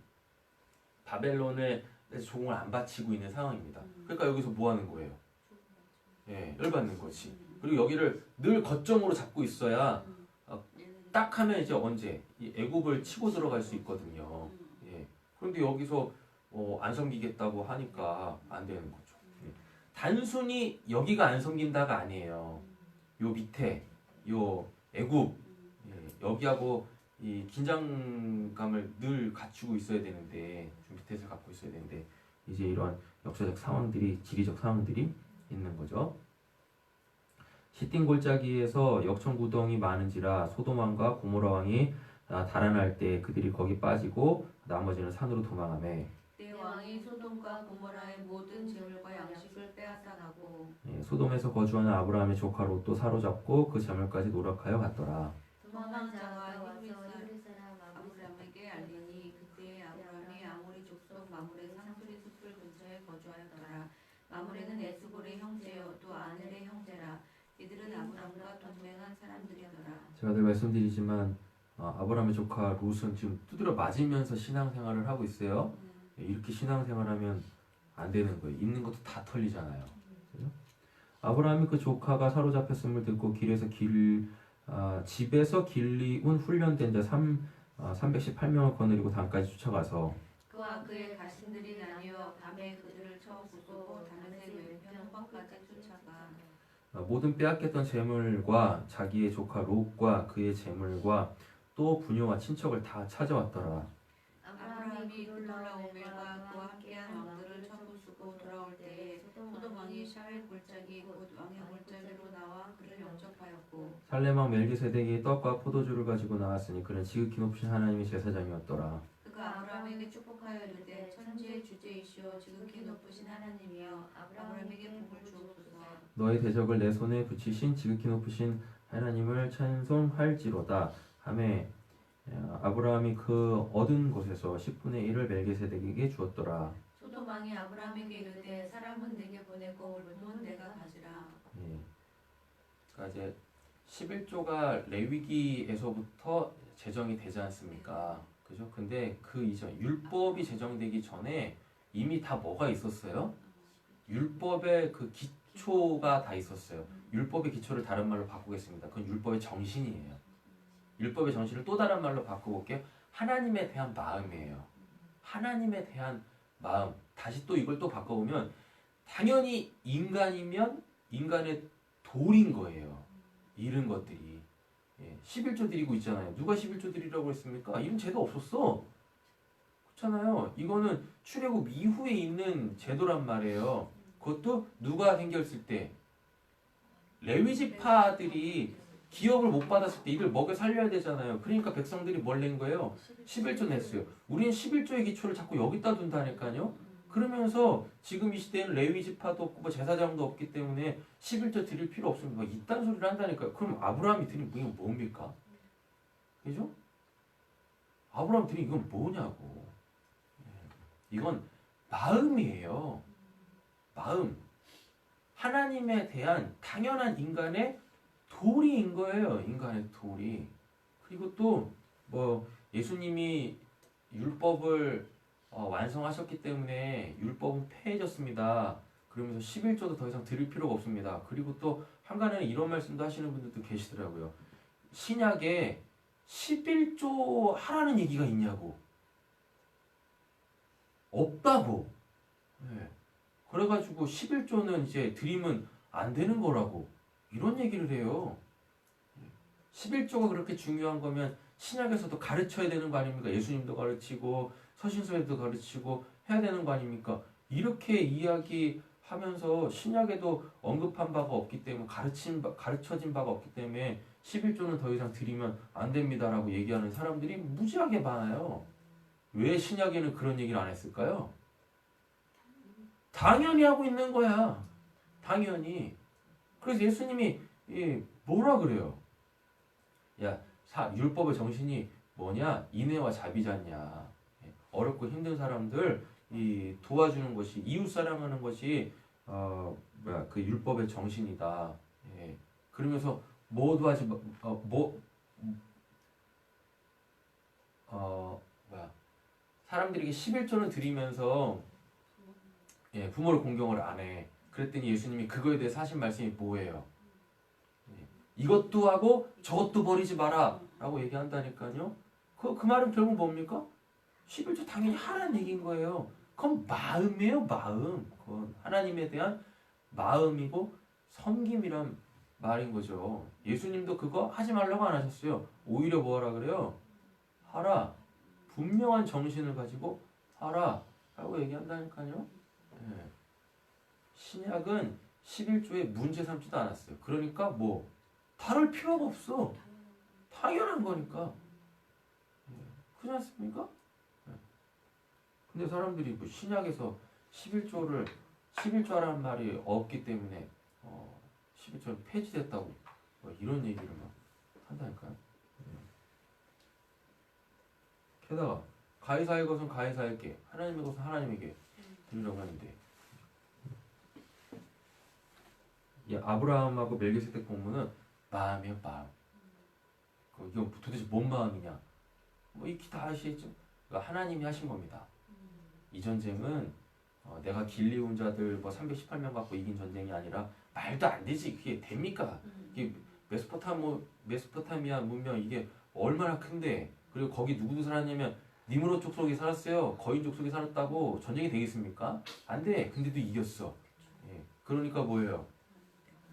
Speaker 1: 바벨론에 조공을 안 바치고 있는 상황입니다. 그러니까 여기서 뭐 하는 거예요? 예, 열받는 거지. 그리고 여기를 늘 거점으로 잡고 있어야 딱 하면 이제 언제 이 애굽을 치고 들어갈 수 있거든요. 예. 그런데 여기서 안 섬기겠다고 하니까 안 되는 거죠. 예. 단순히 여기가 안 섬긴다가 아니에요. 요 밑에 요 애굽 여기하고 이 긴장감을 늘 갖추고 있어야 되는데 좀 밑에서 갖고 있어야 되는데 이제 이러한 역사적 상황들이 지리적 상황들이 있는 거죠. 시딘 골짜기에서 역청구덩이 많은지라 소돔 왕과 고모라 왕이 달아날 때 그들이 거기 빠지고 나머지는 산으로 도망하매
Speaker 2: 내 왕이 소돔과 고모라의 모든 재물과 양식을 빼앗아가고
Speaker 1: 예, 소돔에서 거주하는 아브라함의 조카 롯도 사로잡고 그 재물까지 노력하여 갔더라.
Speaker 2: 도망한 자가 히브리 사람 아브라함에게 알리니 그때 아브라함이 아모리 족속 마므레 상수리 숲을 근처에 거주하였더라. 마므레는 에스골의 형제요 또 아넬의 형제라. 이들은 아브라함과 동맹한 사람들이더라.
Speaker 1: 제가 늘 말씀드리지만 아브라함의 조카 롯은 지금 두드려 맞으면서 신앙생활을 하고 있어요. 예, 이렇게 신앙생활하면 안 되는 거예요. 있는 것도 다 털리잖아요. 그죠? 아브라함이 그 조카가 사로잡혔음을 듣고 집에서 길리운 훈련된 자 318명을 거느리고 단까지 쫓아가서
Speaker 2: 그와 그의 가신들이 나뉘어 밤에 그들을 쳐 부수고 다메섹 왼편 험까지 쫓아가
Speaker 1: 모든 빼앗겼던 재물과 자기의 조카 롯과 그의 재물과 또 부녀와 친척을 다 찾아왔더라.
Speaker 2: 아브라함이 그돌라오멜과 그와 함께한 왕들을 쳐 부수고 돌아올 때에 소돔 왕이 샤웰 골짜기 곧 왕의 골짜기로 나와 그를 영접하였고
Speaker 1: 살렘 왕 멜기세덱이 떡과 포도주를 가지고 나왔으니 그는 지극히 높으신 하나님의 제사장이었더라.
Speaker 2: 그가 아브라함에게 축복하여 이르되 천지의 주제이시오 지극히 높으신 하나님이여 아브라함에게 복을 주옵소서.
Speaker 1: 너의 대적을 내 손에 붙이신 지극히 높으신 하나님을 찬송할지로다 하매 아브라함이 그 얻은 것에서 10분의 1을 멜기세덱에게 주었더라.
Speaker 2: 소돔 왕이 아브라함에게 이르되 사람은 내게 보내고 물은 내가 가지라.
Speaker 1: 예. 그러니까 이제 11조가 레위기에서부터 제정이 되지 않습니까? 그죠? 근데 그 이전 율법이 제정되기 전에 이미 다 뭐가 있었어요? 율법의 그 기초가 다 있었어요. 율법의 기초를 다른 말로 바꾸겠습니다. 그건 율법의 정신이에요. 율법의 정신을 또 다른 말로 바꿔볼게요. 하나님에 대한 마음이에요. 하나님에 대한 마음. 다시 또 이걸 또 바꿔보면 당연히 인간이면 인간의 도리인 거예요. 이런 것들이. 11조 드리고 있잖아요. 누가 11조 드리라고 했습니까? 이런 제도 없었어. 그렇잖아요. 이거는 출애굽 이후에 있는 제도란 말이에요. 그것도 누가 생겼을 때 레위 지파들이 기업을 못 받았을 때 이걸 먹여 살려야 되잖아요. 그러니까 백성들이 뭘 낸 거예요? 11조 냈어요. 우리는 11조의 기초를 자꾸 여기다 둔다니까요. 그러면서 지금 이 시대에는 레위 지파도 없고 뭐 제사장도 없기 때문에 11조 드릴 필요 없습니다. 막 이딴 소리를 한다니까요. 그럼 아브라함이 드린 이건 뭡니까? 그죠? 아브라함 드린 이건 뭐냐고. 이건 마음이에요. 마음. 하나님에 대한 당연한 인간의 도리인 거예요. 인간의 도리. 그리고 또 뭐 예수님이 율법을 완성하셨기 때문에 율법은 폐해졌습니다. 그러면서 11조도 더 이상 드릴 필요가 없습니다. 그리고 또 한간에는 이런 말씀도 하시는 분들도 계시더라고요. 신약에 11조 하라는 얘기가 있냐고. 없다고. 네. 그래가지고 11조는 이제 드리면 안 되는 거라고 이런 얘기를 해요. 11조가 그렇게 중요한 거면 신약에서도 가르쳐야 되는 거 아닙니까? 예수님도 가르치고 서신서에도 가르치고 해야 되는 거 아닙니까? 이렇게 이야기하면서 신약에도 언급한 바가 없기 때문에 가르쳐진 바가 없기 때문에 11조는 더 이상 드리면 안 됩니다라고 얘기하는 사람들이 무지하게 많아요. 왜 신약에는 그런 얘기를 안 했을까요? 당연히 하고 있는 거야. 당연히. 그래서 예수님이 뭐라 그래요? 야, 율법의 정신이 뭐냐? 인애와 자비잖냐. 어렵고 힘든 사람들 도와주는 것이 이웃 사랑하는 것이 그 율법의 정신이다. 그러면서 모두 하지 사람들에게 11조는 드리면서 부모를 공경을 안 해. 그랬더니 예수님이 그거에 대해서 하신 말씀이 뭐예요? 이것도 하고 저것도 버리지 마라 라고 얘기한다니까요. 그 말은 결국 뭡니까? 11조 당연히 하라는 얘기인 거예요. 그건 마음이에요. 마음. 그건 하나님에 대한 마음이고 섬김이란 말인 거죠. 예수님도 그거 하지 말라고 안 하셨어요. 오히려 뭐하라 그래요? 하라. 분명한 정신을 가지고 하라 라고 얘기한다니까요. 신약은 11조에 문제 삼지도 않았어요. 그러니까 뭐 다룰 필요가 없어. 당연한 거니까. 그렇지 않습니까? 근데 사람들이 뭐 신약에서 11조라는 말이 없기 때문에 11조는 폐지됐다고 뭐 이런 얘기를 막 한다니까요. 게다가 가이사의 것은 가이사에게, 하나님의 것은 하나님에게 드리라고 하는데 이 아브라함하고 멜기세덱 본문은 마음이에요. 마음. 이거 도대체 뭔 마음이냐? 뭐 익히 다 아시겠죠? 하나님이 하신 겁니다. 이 전쟁은 내가 길리온 자들 뭐 318명 갖고 이긴 전쟁이 아니라 말도 안 되지. 그게 됩니까? 이게 메소포타미아 문명 이게 얼마나 큰데, 그리고 거기 누구도 살았냐면 니므롯 족속이 살았어요. 거인 족속이 살았다고 전쟁이 되겠습니까? 안 돼. 근데도 이겼어. 그러니까 뭐예요?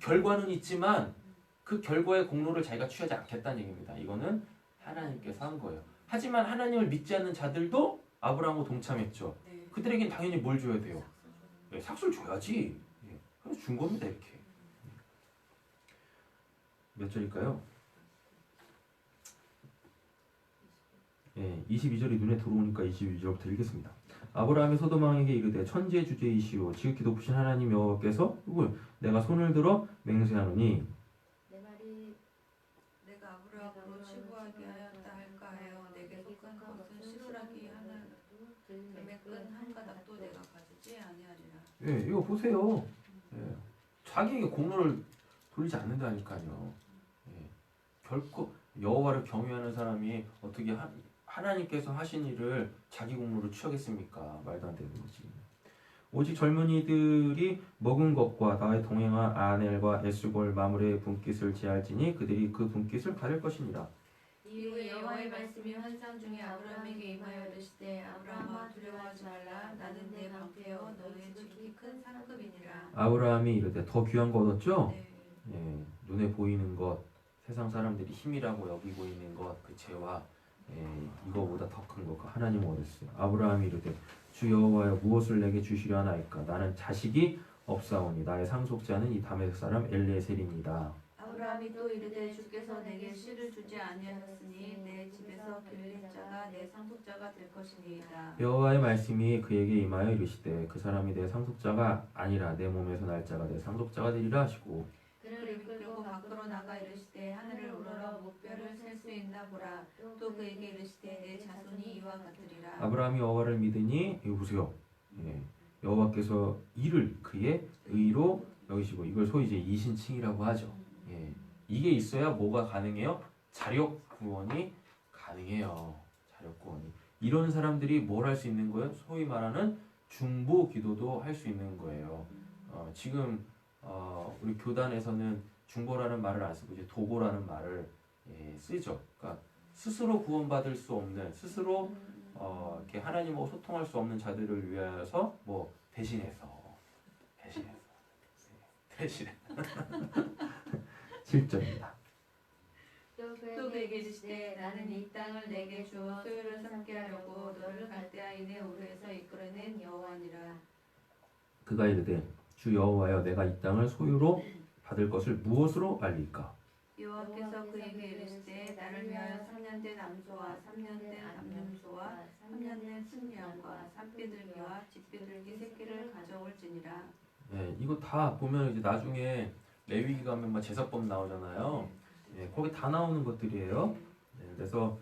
Speaker 1: 결과는 있지만 그 결과의 공로를 자기가 취하지 않겠다는 얘기입니다. 이거는 하나님께서 한 거예요. 하지만 하나님을 믿지 않는 자들도 아브라함과 동참했죠. 그들에겐 당연히 뭘 줘야 돼요? 삭수를 줘야지. 그래서 준 겁니다. 이렇게. 몇 절일까요? 22절이 눈에 들어오니까 22절부터 읽겠습니다. 아브라함이 소돔 왕에게 이르되 천지의 주제이시오 지극히 높으신 하나님 여호와께서 내가 손을 들어 맹세하노니
Speaker 3: 내 말이
Speaker 2: 내가 아브라함으로 치부하게 하였다 할까 하여 내게 속한 것은 실루라기 하나 금의 끈한 가닥도 내가 가지지 아니하리라.
Speaker 1: 이거 보세요. 자기에게 공로를 돌리지 않는다니까요. 결코 여호와를 경외하는 사람이 어떻게 하나님께서 하신 일을 자기 공로로 취하겠습니까? 말도 안 되는 거지. 오직 젊은이들이 먹은 것과 나의 동행한 아넬과 에스골 마므레의 분깃을 제할지니 그들이 그 분깃을 가릴 것이니라.
Speaker 2: 이후에 여호와의 말씀이 환상 중에 아브라함에게 임하여 이르시되 아브라함아 두려워하지 말라. 나는 나는 내 방패요 너의 지극히 큰 상급이니라.
Speaker 1: 아브라함이 이르되 더 귀한 거 얻었죠?
Speaker 2: 네.
Speaker 1: 예, 눈에 보이는 것, 세상 사람들이 힘이라고 여기고 있는 것, 그 죄와 이거보다 더 큰 거, 그 하나님 얻었어요. 아브라함이 이르되 주 여호와여 무엇을 내게 주시려 하나이까? 나는 자식이 없사오니 나의 상속자는 이 다메섹 사람 엘리에셀입니다.
Speaker 2: 아브라함이 또 이르되 주께서 내게 씨를 주지 아니하셨으니 내 집에서 길릴 자가 내 상속자가 될 것이니이다.
Speaker 1: 여호와의 말씀이 그에게 임하여 이르시되 그 사람이 내 상속자가 아니라 내 몸에서 날 자가 내 상속자가 되리라 하시고
Speaker 2: 그를 이끌고 밖으로 나가 이르시되 하늘을 우러러 목별을 셀 수 있나 보라. 또 그에게 이르시되 내 자손이 이와 같으리라.
Speaker 1: 아브라함이 여호와를 믿으니 이거 보세요. 여호와께서 이를 그의 의로 여기시고 이걸 소위 이제 이신칭이라고 하죠. 이게 있어야 뭐가 가능해요? 자력 구원이 가능해요. 자력 구원이. 이런 사람들이 뭘 할 수 있는 거예요? 소위 말하는 중보 기도도 할 수 있는 거예요. 지금 우리 교단에서는 중보라는 말을 안 쓰고 이제 도보라는 말을 쓰죠. 그러니까 스스로 구원받을 수 없는, 스스로 이렇게 하나님하고 소통할 수 없는 자들을 위하여서 뭐 대신해서 7절입니다.
Speaker 2: 또 그에게 이르시되 나는 이 땅을 내게 주어 소유를 삼게 하려고 너를 갈대아인의 우르에서 이끌어낸 여호와니라.
Speaker 1: 그가 이르되 주 여호와여 내가 이 땅을 소유로 받을 것을 무엇으로 알리까?
Speaker 2: 여호와께서 그에게 이르시되 나를 위하여 3년 된 암소와 3년 된 암염소와 3년 된 순양과 산비둘기와 집비둘기 새끼를 가져올지니라.
Speaker 1: 이거 다 보면 이제 나중에 레위기 가면 막 제사법 나오잖아요. 거기 다 나오는 것들이에요. 그래서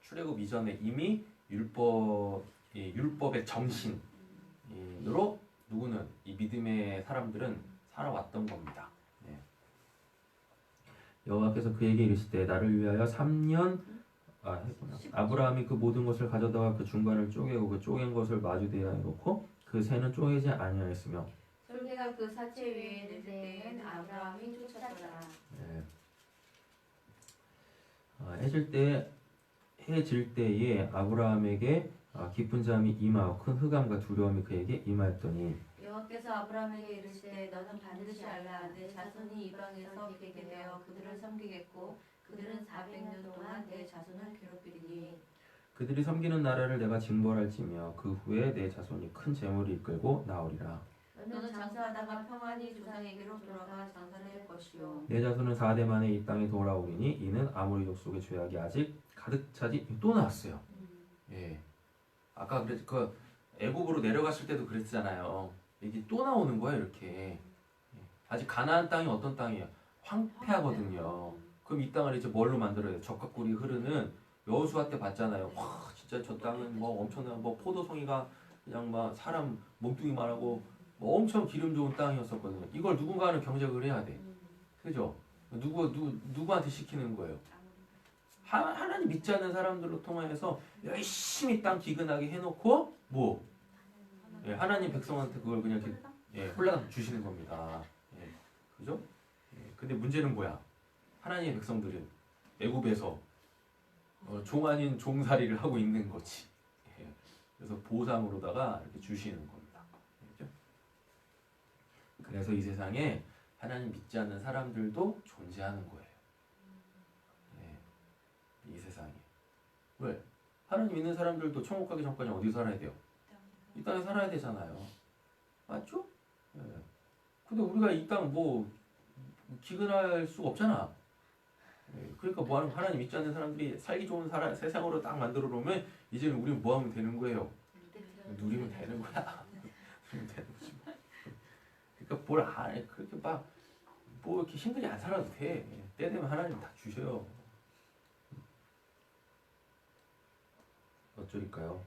Speaker 1: 출애굽 이전에 이미 율법의 정신으로 누구는 이 믿음의 사람들은 살아왔던 겁니다. 여호와께서 그에게 이르시되 나를 위하여 3년 아브라함이 그 모든 것을 가져다가 그 중간을 쪼개고 그 쪼갠 것을 마주대에 놓고 그 새는 쪼개지 아니하였으며
Speaker 2: 솔개가 그 사체 위에 늘 때엔 아브라함이 쫓았더라.
Speaker 1: 해질 때에 아브라함에게 깊은 잠이 임하고 큰 흑암과 두려움이 그에게 임하였더니
Speaker 2: 여호와께서 아브라함에게 이르시되 너는 반드시 알라 내 자손이 이방에서 비게 되어 그들을 섬기겠고 그들은 400년 동안 내 자손을 괴롭히리니
Speaker 1: 그들이 섬기는 나라를 내가 징벌할지며 그 후에 내 자손이 큰 재물을 이끌고 나오리라.
Speaker 2: 너는 장사하다가 평안히 조상에게로 돌아가 장사를 할 것이요
Speaker 1: 내 자손은 4대 만에 이 땅에 돌아오리니 이는 아모리 족속의 죄악이 아직 가득 차지. 또 나왔어요. 아까 그 애굽으로 내려갔을 때도 그랬잖아요. 이게 또 나오는 거야 이렇게. 아직 가나안 땅이 어떤 땅이에요? 황폐하거든요. 그럼 이 땅을 이제 뭘로 만들어요? 적각꿀이 흐르는 여호수아 때 봤잖아요. 와 진짜 저 땅은 뭐 엄청난 뭐 포도송이가 그냥 막 사람 몸뚱이만 하고 뭐 엄청 기름 좋은 땅이었었거든요. 이걸 누군가는 경작을 해야 돼. 그죠? 누구한테 시키는 거예요? 하나님 믿지 않는 사람들로 통하여서 열심히 땅 기근하게 해놓고 뭐 하나님 백성한테 그걸 그냥 이렇게 홀라당 주시는 겁니다. 그죠? 근데 문제는 뭐야? 하나님의 백성들은 애굽에서 종 아닌 종살이를 하고 있는 거지. 그래서 보상으로다가 이렇게 주시는 겁니다. 그죠? 그래서 이 세상에 하나님 믿지 않는 사람들도 존재하는 거예요. 이 세상에. 왜? 하나님 믿는 사람들도 천국 가기 전까지 어디 살아야 돼요? 이 땅에 살아야 되잖아요. 맞죠? 근데 우리가 이 땅 뭐 기근할 수가 없잖아. 그러니까 뭐 하는 하나님 믿지 않는 사람들이 살기 좋은 세상으로 딱 만들어 놓으면 이제 우리는 뭐 하면 되는 거예요? 누리면 되는 거야. 누리면 되는 거지. 그러니까 뭘 안 해. 그렇게 막 뭐 이렇게 힘들게 안 살아도 돼. 때 되면 하나님 다 주셔요. 어쩔까요?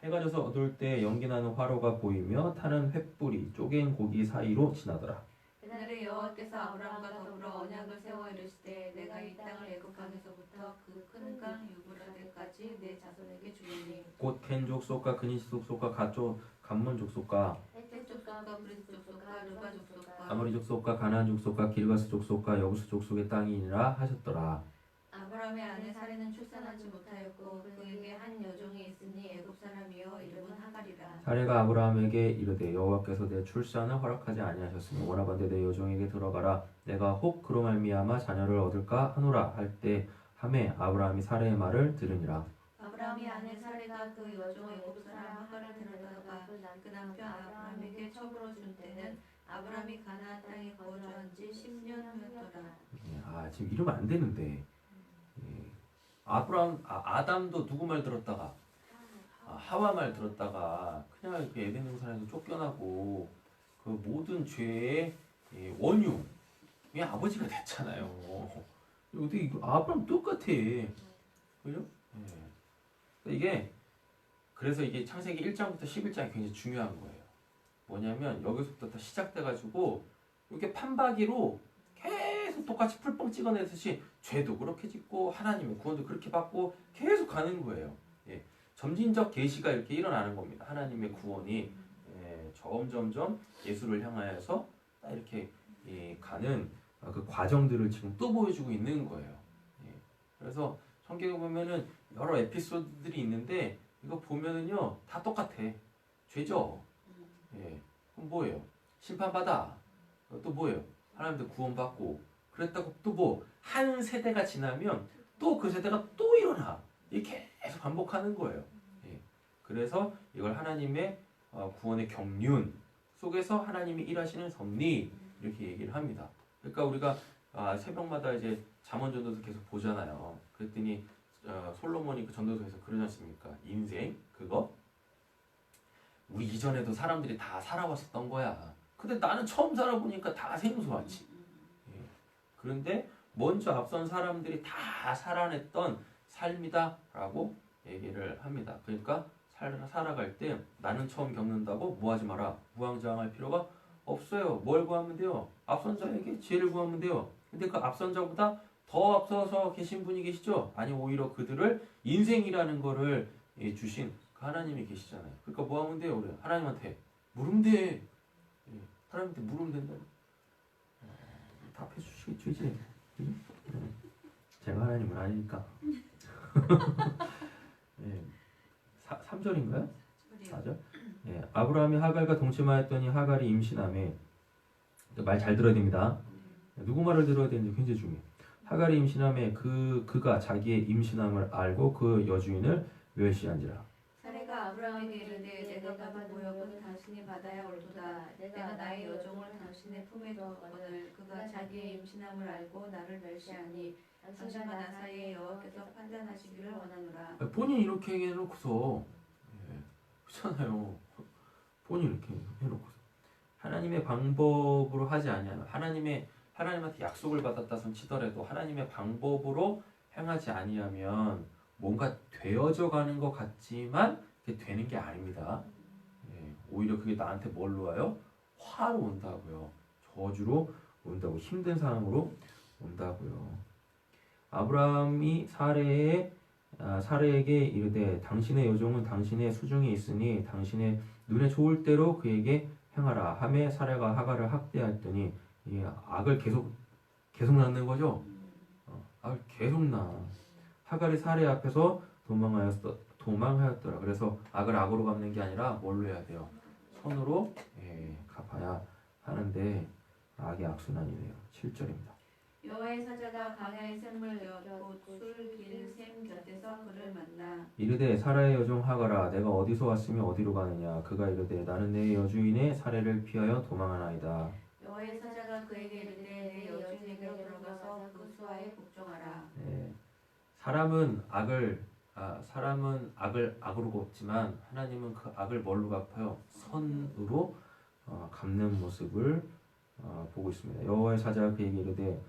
Speaker 1: 해가 져서 어두울 때 연기나는 화로가 보이며 타는 횃불이 쪼갠 고기 사이로 지나더라.
Speaker 2: 그날에 여호와께서 아브라함과 더불어 언약을 세워 이르시되 내가 이 땅을 애굽 땅에서부터 그 큰 강 유브라데까지 내 자손에게 주리니
Speaker 1: 곧 겐 족속과 그니시 족속과 간문 족속과
Speaker 2: 헷 족속과 브리스 족속과 르바 족속과
Speaker 1: 아모리 족속과 가나안 족속과 기르가스 족속과 여부스 족속의 땅이니라 하셨더라.
Speaker 2: 아브라함의 아내 사레는 출산하지 못하였고 그에게 한 여종이 있으니 애굽 사람 하리라.
Speaker 1: 사레가 아브라함에게 이르되 여호와께서 내 출산을 허락하지 아니하셨으니 원하건대 내 여종에게 들어가라 내가 혹 그로 말미암아 자녀를 얻을까 하노라 할 때 하매 아브라함이 사레의 말을 들으니라.
Speaker 2: 아브라함이 아내 사레가 그 여종 애굽 사람 하갈을 데려다가 그 남편 아브라함에게 첩으로 준 때는 아브라함이 가나안 땅에 거주한 지 10년 후였더라.
Speaker 1: 지금 이러면 안 되는데. 아담도 누구 말 들었다가 하와 말 들었다가 그냥 이렇게 에덴 동산에서 쫓겨나고 그 모든 죄의 원흉 이 아버지가 됐잖아요. 어떻게 이거 아브라함 똑같아. 그죠? 이게 그래서 이게 창세기 1장부터 11장이 굉장히 중요한 거예요. 뭐냐면 여기서부터 다 시작돼가지고 이렇게 판박이로 계속 똑같이 풀뻥 찍어내듯이 죄도 그렇게 짓고 하나님의 구원도 그렇게 받고 계속 가는 거예요. 점진적 계시가 이렇게 일어나는 겁니다. 하나님의 구원이 점점점 예수를 향하여서 딱 이렇게 가는 그 과정들을 지금 또 보여주고 있는 거예요. 그래서 성경에 보면은 여러 에피소드들이 있는데 이거 보면은요 다 똑같아. 죄죠. 그럼 뭐예요? 심판받아. 또 뭐예요? 하나님도 구원받고 그랬다고 또 뭐 한 세대가 지나면 또 그 세대가 또 일어나. 이게 계속 반복하는 거예요. 그래서 이걸 하나님의 구원의 경륜 속에서 하나님이 일하시는 섭리 이렇게 얘기를 합니다. 그러니까 우리가 새벽마다 이제 잠언 전도서 계속 보잖아요. 그랬더니 솔로몬이 그 전도서에서 그러지 않습니까? 인생 그거 우리 이전에도 사람들이 다 살아왔었던 거야. 근데 나는 처음 살아보니까 다 생소하지. 그런데 먼저 앞선 사람들이 다 살아냈던 삶이다라고 얘기를 합니다. 그러니까 살아갈 때 나는 처음 겪는다고 뭐 하지 마라. 우왕좌왕할 필요가 없어요. 뭘 구하면 돼요? 앞선 자에게 지혜를 구하면 돼요. 근데 그 앞선 자보다 더 앞서서 계신 분이 계시죠? 아니 오히려 그들을 인생이라는 거를 주신 그 하나님이 계시잖아요. 그러니까 뭐 하면 돼요? 우리 하나님한테 물으면 돼. 하나님한테 물으면 된다. 답해 주시겠죠 이제. 제가 하나님은 아니니까. 3절인가요? 4절? 아브라함이 하갈과 동침하였더니 하갈이 임신하며 말 잘 들어야 됩니다. 누구 말을 들어야 되는지 굉장히 중요해요. 하갈이 임신하며 그가 자기의 임신함을 알고 그 여주인을 멸시한지라.
Speaker 2: 사레가 아브라함에게 이르되 내가 받은 모욕은 당신이 받아야 옳도다. 내가 나의 여종을 당신의 품에 두었거늘 그가 자기의 임신함을 알고 나를 멸시하니 당신과 나 사이에 여호와께서 판단하시기를 원하노라.
Speaker 1: 본인이 이렇게 얘기해놓고서 그렇잖아요. 본인이 이렇게 해놓고서 하나님의 방법으로 하지 아니하면 하나님한테 약속을 받았다 손 치더라도 하나님의 방법으로 행하지 아니하면 뭔가 되어져 가는 것 같지만 그게 되는 게 아닙니다. 오히려 그게 나한테 뭘로 와요? 화로 온다고요. 저주로 온다고. 힘든 상황으로 온다고요. 아브라함이 사레에게 이르되 당신의 여종은 당신의 수중에 있으니 당신의 눈에 좋을 대로 그에게 행하라 하매 사레가 하갈을 학대하였더니 악을 계속 낳는 거죠. 악을 계속 낳아. 하갈이 사레 앞에서 도망하였더라. 그래서 악을 악으로 갚는 게 아니라 뭘로 해야 돼요? 손으로 갚아야 하는데 악의 악순환이네요. 7절입니다.
Speaker 2: 여호와의 사자가 광야의 샘을 엿고 술길샘 곁에서 그를 만나
Speaker 1: 이르되 사라의 여종 하갈아 내가 어디서 왔으며 어디로 가느냐. 그가 이르되 나는 내 여주인의 사례를 피하여 도망하나이다.
Speaker 2: 여호와의 사자가 그에게 이르되 내 여주인에게 들어가서 그 수하에 복종하라.
Speaker 1: 사람은 악을 악으로 갚지만 하나님은 그 악을 뭘로 갚아요? 선으로 갚는 모습을 보고 있습니다. 여호와의 사자가 그에게 이르되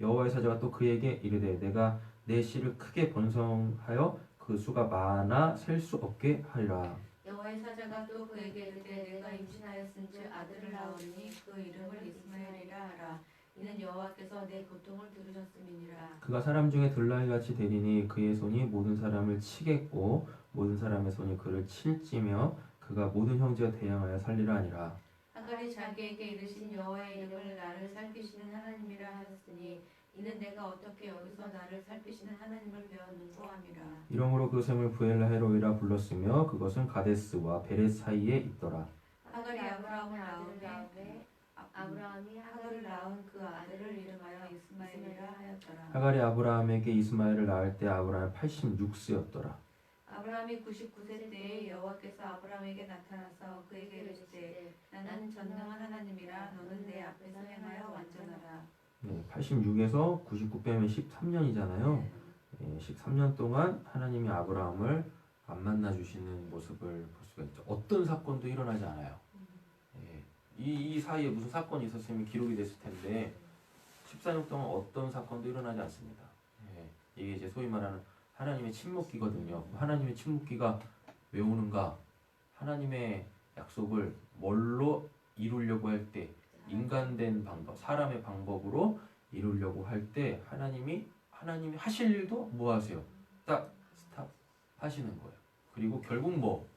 Speaker 1: 여호와의 사자가 또 그에게 이르되 내가 내 씨를 크게 번성하여 그 수가 많아 셀 수 없게 하리라.
Speaker 2: 여호와의 사자가 또 그에게 이르되 내가 임신하였은즉 아들을 낳으니 그 이름을 이스마엘이라 하라. 이는 여호와께서 내 고통을 들으셨음이니라.
Speaker 1: 그가 사람 중에 들나귀같이 되리니 그의 손이 모든 사람을 치겠고 모든 사람의 손이 그를 칠지며 그가 모든 형제와 대항하여 살리라 하니라.
Speaker 2: 하갈이 자기에게 이르신 여호와의 이름을 나를 살피시는 하나님이라 하였으니 이는 내가 어떻게 여기서 나를 살피시는 하나님을 배웠는고 함이라.
Speaker 1: 이러므로 그 샘을 부엘라 헤로이라 불렀으며 그것은 가데스와 베렛 사이에 있더라.
Speaker 2: 하갈이 아브라함을 낳음에
Speaker 3: 아브라함이
Speaker 2: 하갈을 낳은 그 아들을 이름하여 이스마엘이라 하였더라.
Speaker 1: 하갈이 아브라함에게 이스마엘을 낳을 때 아브라함 86세였더라.
Speaker 2: 아브라함이 99세 때에 여호와께서 아브라함에게 나타나서 그에게 이르시되 나는 전능한 하나님이라 너는 내 앞에서 행하여 완전하라.
Speaker 1: 86에서 99 빼면 13년이잖아요. 13년 동안 하나님이 아브라함을 안 만나 주시는 모습을 볼 수가 있죠. 어떤 사건도 일어나지 않아요. 이 사이에 무슨 사건이 있었으면 기록이 됐을 텐데 14년 동안 어떤 사건도 일어나지 않습니다. 이게 이제 소위 말하는 하나님의 침묵기거든요. 하나님의 침묵기가 왜 오는가? 하나님의 약속을 뭘로 이루려고 할 때 인간된 방법, 사람의 방법으로 이루려고 할 때 하나님이 하실 일도 뭐 하세요? 딱 스탑 하시는 거예요. 그리고 결국 뭐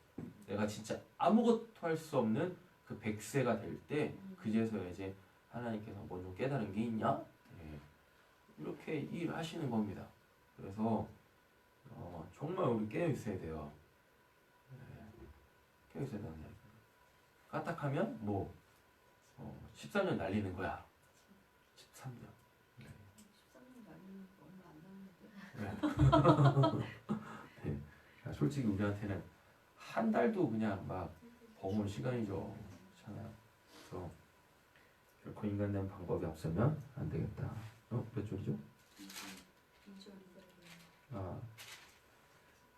Speaker 1: 내가 진짜 아무것도 할 수 없는 그 100세가 될 때 그제서야 이제 하나님께서 뭐 좀 깨달은 게 있냐? 이렇게 일하시는 겁니다. 그래서 정말 우리 깨어 있어야 돼요. 깨어 있어야 된다는 이야기. 까딱하면 뭐 14년 날리는 거야. 13년.
Speaker 2: 13년 날리는 거 얼마 안 남았는데.
Speaker 1: 솔직히 우리한테는 한 달도 그냥 막 버거운 시간이죠. 그렇잖아요. 그래서 결코 인간된 방법이 없으면 안 되겠다. 몇 줄이죠?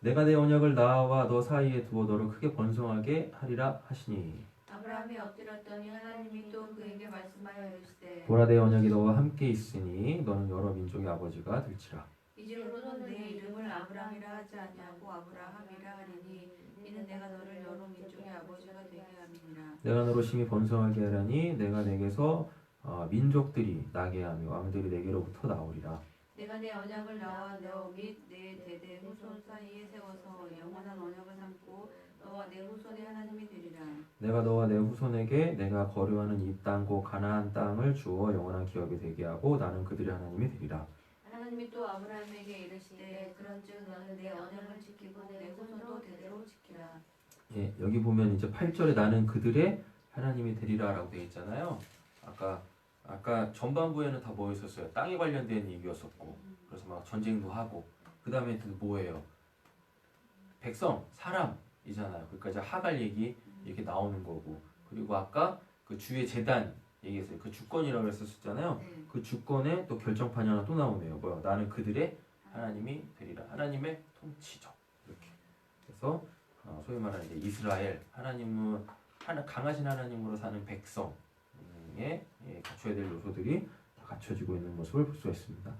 Speaker 1: 내가 내 언약을 나와 너 사이에 두어 너를 크게 번성하게 하리라 하시니
Speaker 2: 아브라함이 엎드렸더니 하나님이 또 그에게 말씀하여 이르시되
Speaker 1: 보라 내 언약이 너와 함께 있으니 너는 여러 민족의 아버지가 될지라.
Speaker 2: 이제로는 내 이름을 아브라함이라 하지 아니하고 아브라함이라 하리니 이는 내가 너를 여러 민족의 아버지가 되게 함이니라.
Speaker 1: 내가 너로 심히 번성하게 하라니 내가 내게서 민족들이 나게 하며 왕들이 내게로부터 나오리라.
Speaker 2: 내가 내 언약을 나와 너 및 내 대대 후손 사이에 세워서 영원한 언약을 삼고 너와 내 후손의 하나님이 되리라.
Speaker 1: 내가 너와 내 후손에게 내가 거류하는 이 땅 곧 가나안 땅을 주어 영원한 기업이 되게 하고 나는 그들의 하나님이 되리라.
Speaker 2: 하나님이 또 아브라함에게 이르시되 그런즉 너는 내 언약을 지키고 내 후손도 대대로 지키라.
Speaker 1: 여기 보면 이제 8절에 나는 그들의 하나님이 되리라라고 되어 있잖아요. 아까 전반부에는 다 뭐 있었어요? 땅에 관련된 얘기였었고, 그래서 막 전쟁도 하고, 그 다음에 뭐예요? 백성, 사람이잖아요. 그러니까 이제 하갈 얘기 이렇게 나오는 거고, 그리고 아까 그 주의 제단 얘기했어요. 그 주권이라고 했었잖아요. 그 주권에 또 결정판이 하나 또 나오네요. 뭐야? 나는 그들의 하나님이 되리라. 하나님의 통치죠. 이렇게. 그래서 소위 말하는 이제 이스라엘, 하나님은 강하신 하나님으로 사는 백성. 갖춰야 될 요소들이 다 갖춰지고 있는 모습을 볼 수가 있습니다.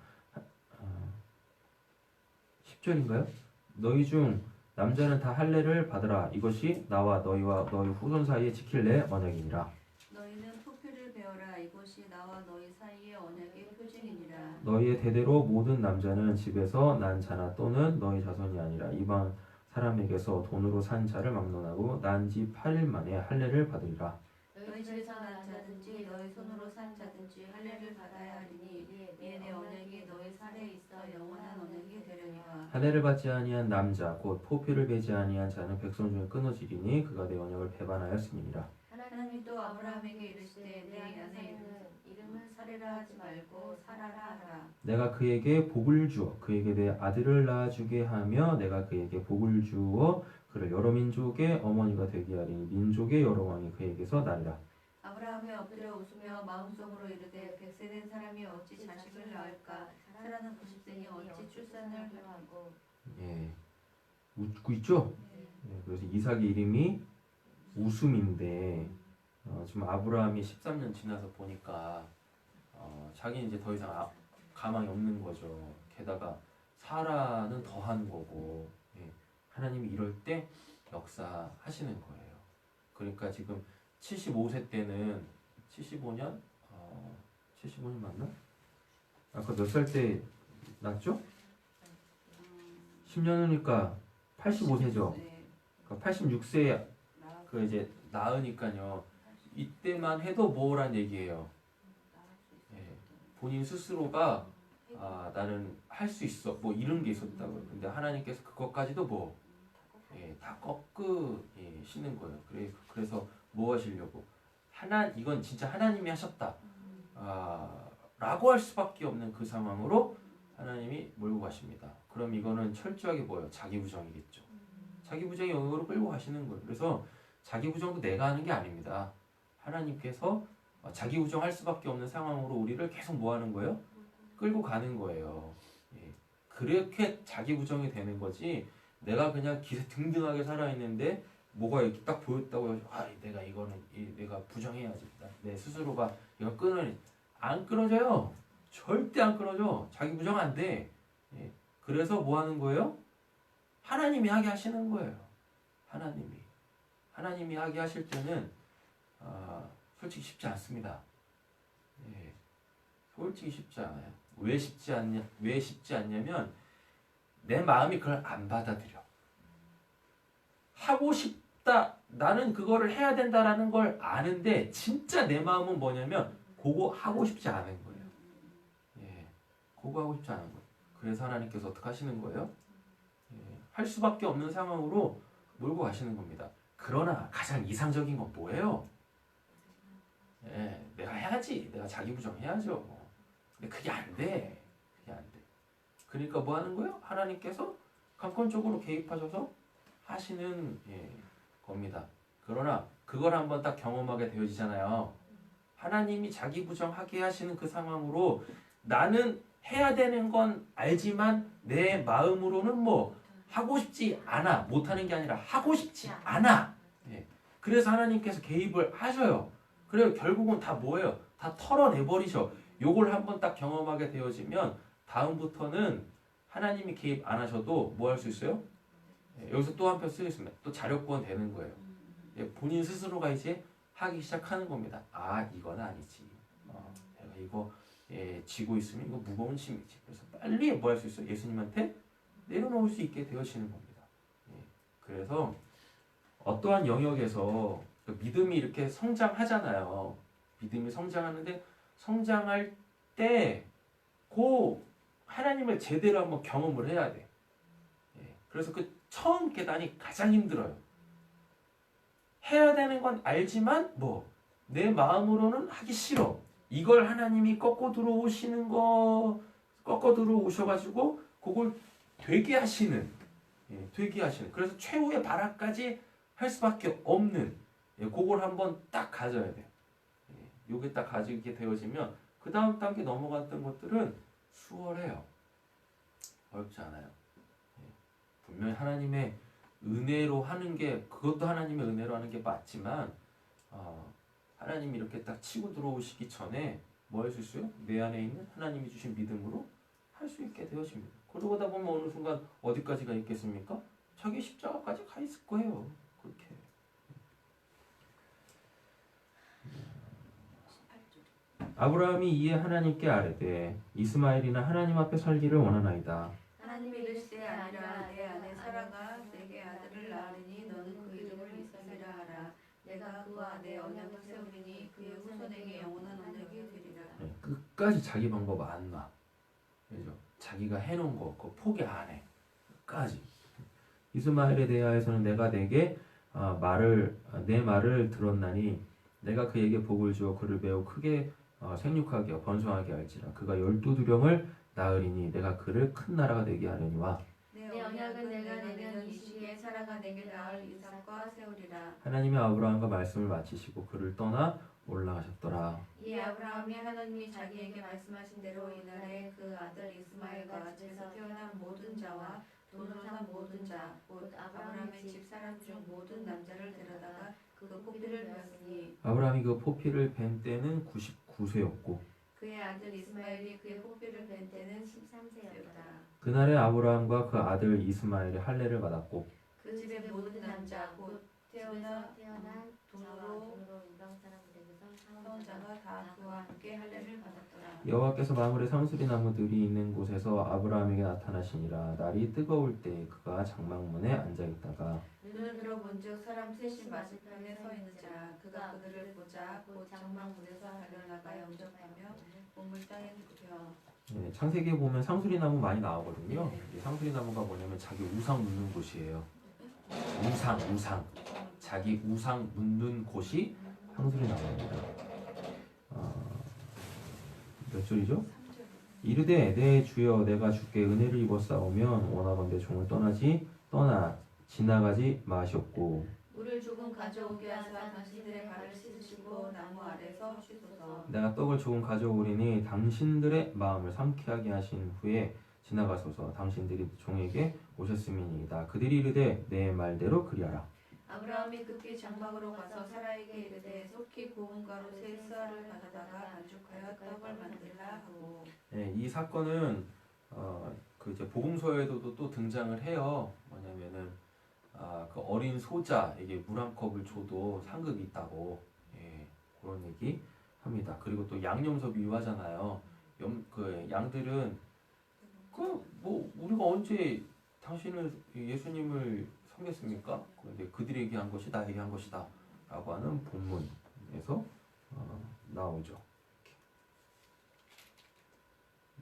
Speaker 1: 10절인가요? 너희 중 남자는 다 할례를 받으라. 이것이 나와 너희와 너희 후손 사이에 지킬 내 언약이니라.
Speaker 2: 너희는 표표를 배워라. 이것이 나와 너희 사이의 언약의 표징이니라.
Speaker 1: 너희의 대대로 모든 남자는 집에서 난 자나 또는 너희 자손이 아니라 이방 사람에게서 돈으로 산 자를 막론하고 난 지 8일 만에 할례를 받으리라.
Speaker 2: 너희 집에서 난 자든지 너희 손으로 산 자든지 할례를 받아야 하리니 이에 내 언약이 너희 살에 있어 영원한 언약이 되려니와.
Speaker 1: 할례를 받지 아니한 남자 곧 포피를 베지 아니한 자는 백성 중에 끊어지리니 그가 내 언약을 배반하였음이니라.
Speaker 2: 하나님이 또 아브라함에게 이르시되 내 아내 이름을 사레라 하지 말고 사라라 하라.
Speaker 1: 내가 그에게 복을 주어 그에게 내 아들을 낳아주게 하며 내가 그에게 복을 주어 그를 여러 민족의 어머니가 되게 하리니 민족의 여러 왕이 그에게서 나리라.
Speaker 2: 아브라함이 엎드려 웃으며 마음속으로 이르되 100세 된 사람이 어찌 자식을 낳을까? 사라는 90세니 어찌 출산을 하고.
Speaker 1: 웃고 있죠? 그래서 이삭의 이름이 웃음인데 지금 아브라함이 13년 지나서 보니까 자기는 이제 더 이상 가망이 없는 거죠. 게다가 사라는 더한 거고 하나님이 이럴 때 역사하시는 거예요. 그러니까 지금 75세 때는 75년? 75년 맞나? 아까 몇 살 때 낳았죠? 10년 후니까 85세죠. 그러니까 86세에 그 이제 낳으니까요. 이때만 해도 뭐란 얘기예요. 본인 스스로가 나는 할 수 있어 뭐 이런 게 있었다고요. 근데 하나님께서 그것까지도 뭐 다 꺾으시는 거예요. 그래서 뭐 하시려고 이건 진짜 하나님이 하셨다 라고 할 수밖에 없는 그 상황으로 하나님이 몰고 가십니다. 그럼 이거는 철저하게 뭐예요? 자기 부정이겠죠. 자기 부정의 영역으로 끌고 가시는 거예요. 그래서 자기 부정도 내가 하는 게 아닙니다. 하나님께서 자기 부정할 수밖에 없는 상황으로 우리를 계속 뭐 하는 거예요? 끌고 가는 거예요. 그렇게 자기 부정이 되는 거지. 내가 그냥 기세 등등하게 살아있는데 뭐가 이렇게 딱 보였다고 해서 내가 이거는 내가 부정해야지. 내 스스로가 이거 안 끊어져요. 절대 안 끊어져. 자기 부정 안 돼. 그래서 뭐 하는 거예요? 하나님이 하게 하시는 거예요. 하나님이 하게 하실 때는 솔직히 쉽지 않습니다. 솔직히 쉽지 않아요. 왜 쉽지 않냐면 내 마음이 그걸 안 받아들여. 하고 싶다. 나는 그거를 해야 된다라는 걸 아는데 진짜 내 마음은 뭐냐면 그거 하고 싶지 않은 거예요. 그거 하고 싶지 않은 거예요. 그래서 하나님께서 어떻게 하시는 거예요? 할 수밖에 없는 상황으로 몰고 가시는 겁니다. 그러나 가장 이상적인 건 뭐예요? 내가 해야지. 내가 자기 부정해야죠. 근데 그게 안 돼. 그러니까 뭐 하는 거예요? 하나님께서 강권적으로 개입하셔서 하시는 겁니다. 그러나 그걸 한번 딱 경험하게 되어지잖아요. 하나님이 자기 부정하게 하시는 그 상황으로 나는 해야 되는 건 알지만 내 마음으로는 뭐 하고 싶지 않아. 못하는 게 아니라 하고 싶지 않아. 그래서 하나님께서 개입을 하셔요. 그래요. 결국은 다 뭐예요? 다 털어내버리셔. 요걸 한번 딱 경험하게 되어지면 다음부터는 하나님이 개입 안 하셔도 뭐 할 수 있어요? 여기서 또 한편 쓰겠습니다. 또 자력권 되는 거예요. 본인 스스로가 이제 하기 시작하는 겁니다. 이건 아니지. 내가 이거 쥐고 있으면 이거 무거운 짐이지. 그래서 빨리 뭐 할 수 있어요? 예수님한테 내려놓을 수 있게 되어지는 겁니다. 그래서 어떠한 영역에서 믿음이 이렇게 성장하잖아요. 믿음이 성장하는데 성장할 때 하나님을 제대로 한번 경험을 해야 돼. 그래서 그 처음 계단이 가장 힘들어요. 해야 되는 건 알지만 내 마음으로는 하기 싫어. 이걸 하나님이 꺾어 들어오셔가지고 그걸 되게 하시는. 그래서 최후의 발악까지 할 수밖에 없는. 그걸 한번 딱 가져야 돼. 요게 딱 가지게 되어지면 그 다음 단계 넘어갔던 것들은 수월해요. 어렵지 않아요. 분명히 하나님의 은혜로 하는 게 그것도 하나님의 은혜로 하는 게 맞지만 하나님이 이렇게 딱 치고 들어오시기 전에 뭐 할 수 있어요? 내 안에 있는 하나님이 주신 믿음으로 할 수 있게 되어집니다. 그러다 보면 어느 순간 어디까지가 있겠습니까? 자기 십자가까지 가 있을 거예요. 그렇게. 아브라함이 이에 하나님께 아뢰되 이스마엘이나 하나님 앞에 살기를 원하나이다.
Speaker 2: 하나님이 이르시되 아니라 내 아내 사라가 내게 아들을 낳으리니 너는 그 이름을 이삭이라 하라. 내가 그와 내 언약을 세우리니 그의 후손에게 영원한 언약이 되리라.
Speaker 1: 끝까지 자기 방법 안 놔. 그죠? 자기가 해놓은 거 그거 포기 안 해. 끝까지. 이스마엘에 대하여서는 내가 내게 내 말을 들었나니 내가 그에게 복을 주어 그를 매우 크게 생육하게 하여 번성하게 할지라. 그가 12두령을 낳으리니 내가 그를 큰 나라가 되게 하려니와
Speaker 2: 내 언약은 내가 내년 이 시기에 사라가 내게 낳을 이삭과 세우리라.
Speaker 1: 하나님이 아브라함과 말씀을 마치시고 그를 떠나 올라가셨더라.
Speaker 2: 이 아브라함이 하나님이 자기에게 말씀하신 대로 이날에 그 아들 이스마엘과 집에서 태어난 모든 자와 돈으로 산 모든 자, 곧 아브라함의 집 사람 중 모든 남자를 데려다가 그 포피를 베었으니
Speaker 1: 아브라함이 그 포피를 벤 때는 99세였고
Speaker 2: 그의 아들 이스마엘이 그의 포피를 벤 때는
Speaker 3: 13세였다.
Speaker 1: 그날에 아브라함과 그 아들 이스마엘이 할례를 받았고
Speaker 2: 그 집의 모든 남자 곧
Speaker 3: 태어난
Speaker 2: 돈으로
Speaker 3: 이방 사람들에게서
Speaker 2: 사온 자가 다 그와 함께 할례를 받았더라.
Speaker 1: 여호와께서 마물의 상수리 나무들이 있는 곳에서 아브라함에게 나타나시니라. 날이 뜨거울 때 그가 장막문에 앉아 있다가
Speaker 2: 눈을 들어본즉 사람 셋이 맞은편에 서 있는 자 그가 그들을 보자 곧 장막문에서 달려나가 영접하며 몸을 땅에 눕혀
Speaker 1: 예, 창세기에 보면 상수리 나무 많이 나오거든요. 이 상수리 나무가 뭐냐면 자기 우상 묻는 곳이에요. 우상. 자기 우상 묻는 곳이 상수리 나무입니다. 몇 절이죠? 이르되 내 주여 내가 주께 은혜를 입었사오면 원하건대 종을 떠나 지나가지 마시옵고
Speaker 2: 물을 조금 가져오게 하사 당신들의 발을 씻으시고 나무 아래서 쉬소서.
Speaker 1: 내가 떡을 조금 가져오리니 당신들의 마음을 상쾌하게 하신 후에 지나가소서. 당신들이 종에게 오셨음이니이다. 그들이 이르되 내 말대로 그리하라.
Speaker 2: 아브라함이 급히 장막으로 가서 사라에게 이르되 속히 고운 가루 세 쌀을 가져다가 반죽하여 떡을 만들라 하고.
Speaker 1: 네, 이 사건은 그 이제 복음서에도 또 등장을 해요. 뭐냐면은 그 어린 소자에게 물 한 컵을 줘도 상급이 있다고, 예, 그런 얘기 합니다. 그리고 또 양념서 비유하잖아요. 그 양들은 그 뭐 우리가 언제 당신을 예수님을 섬겼습니까? 그런데 그들에게 한 것이 나에게 한 것이다 라고 하는 본문에서 나오죠.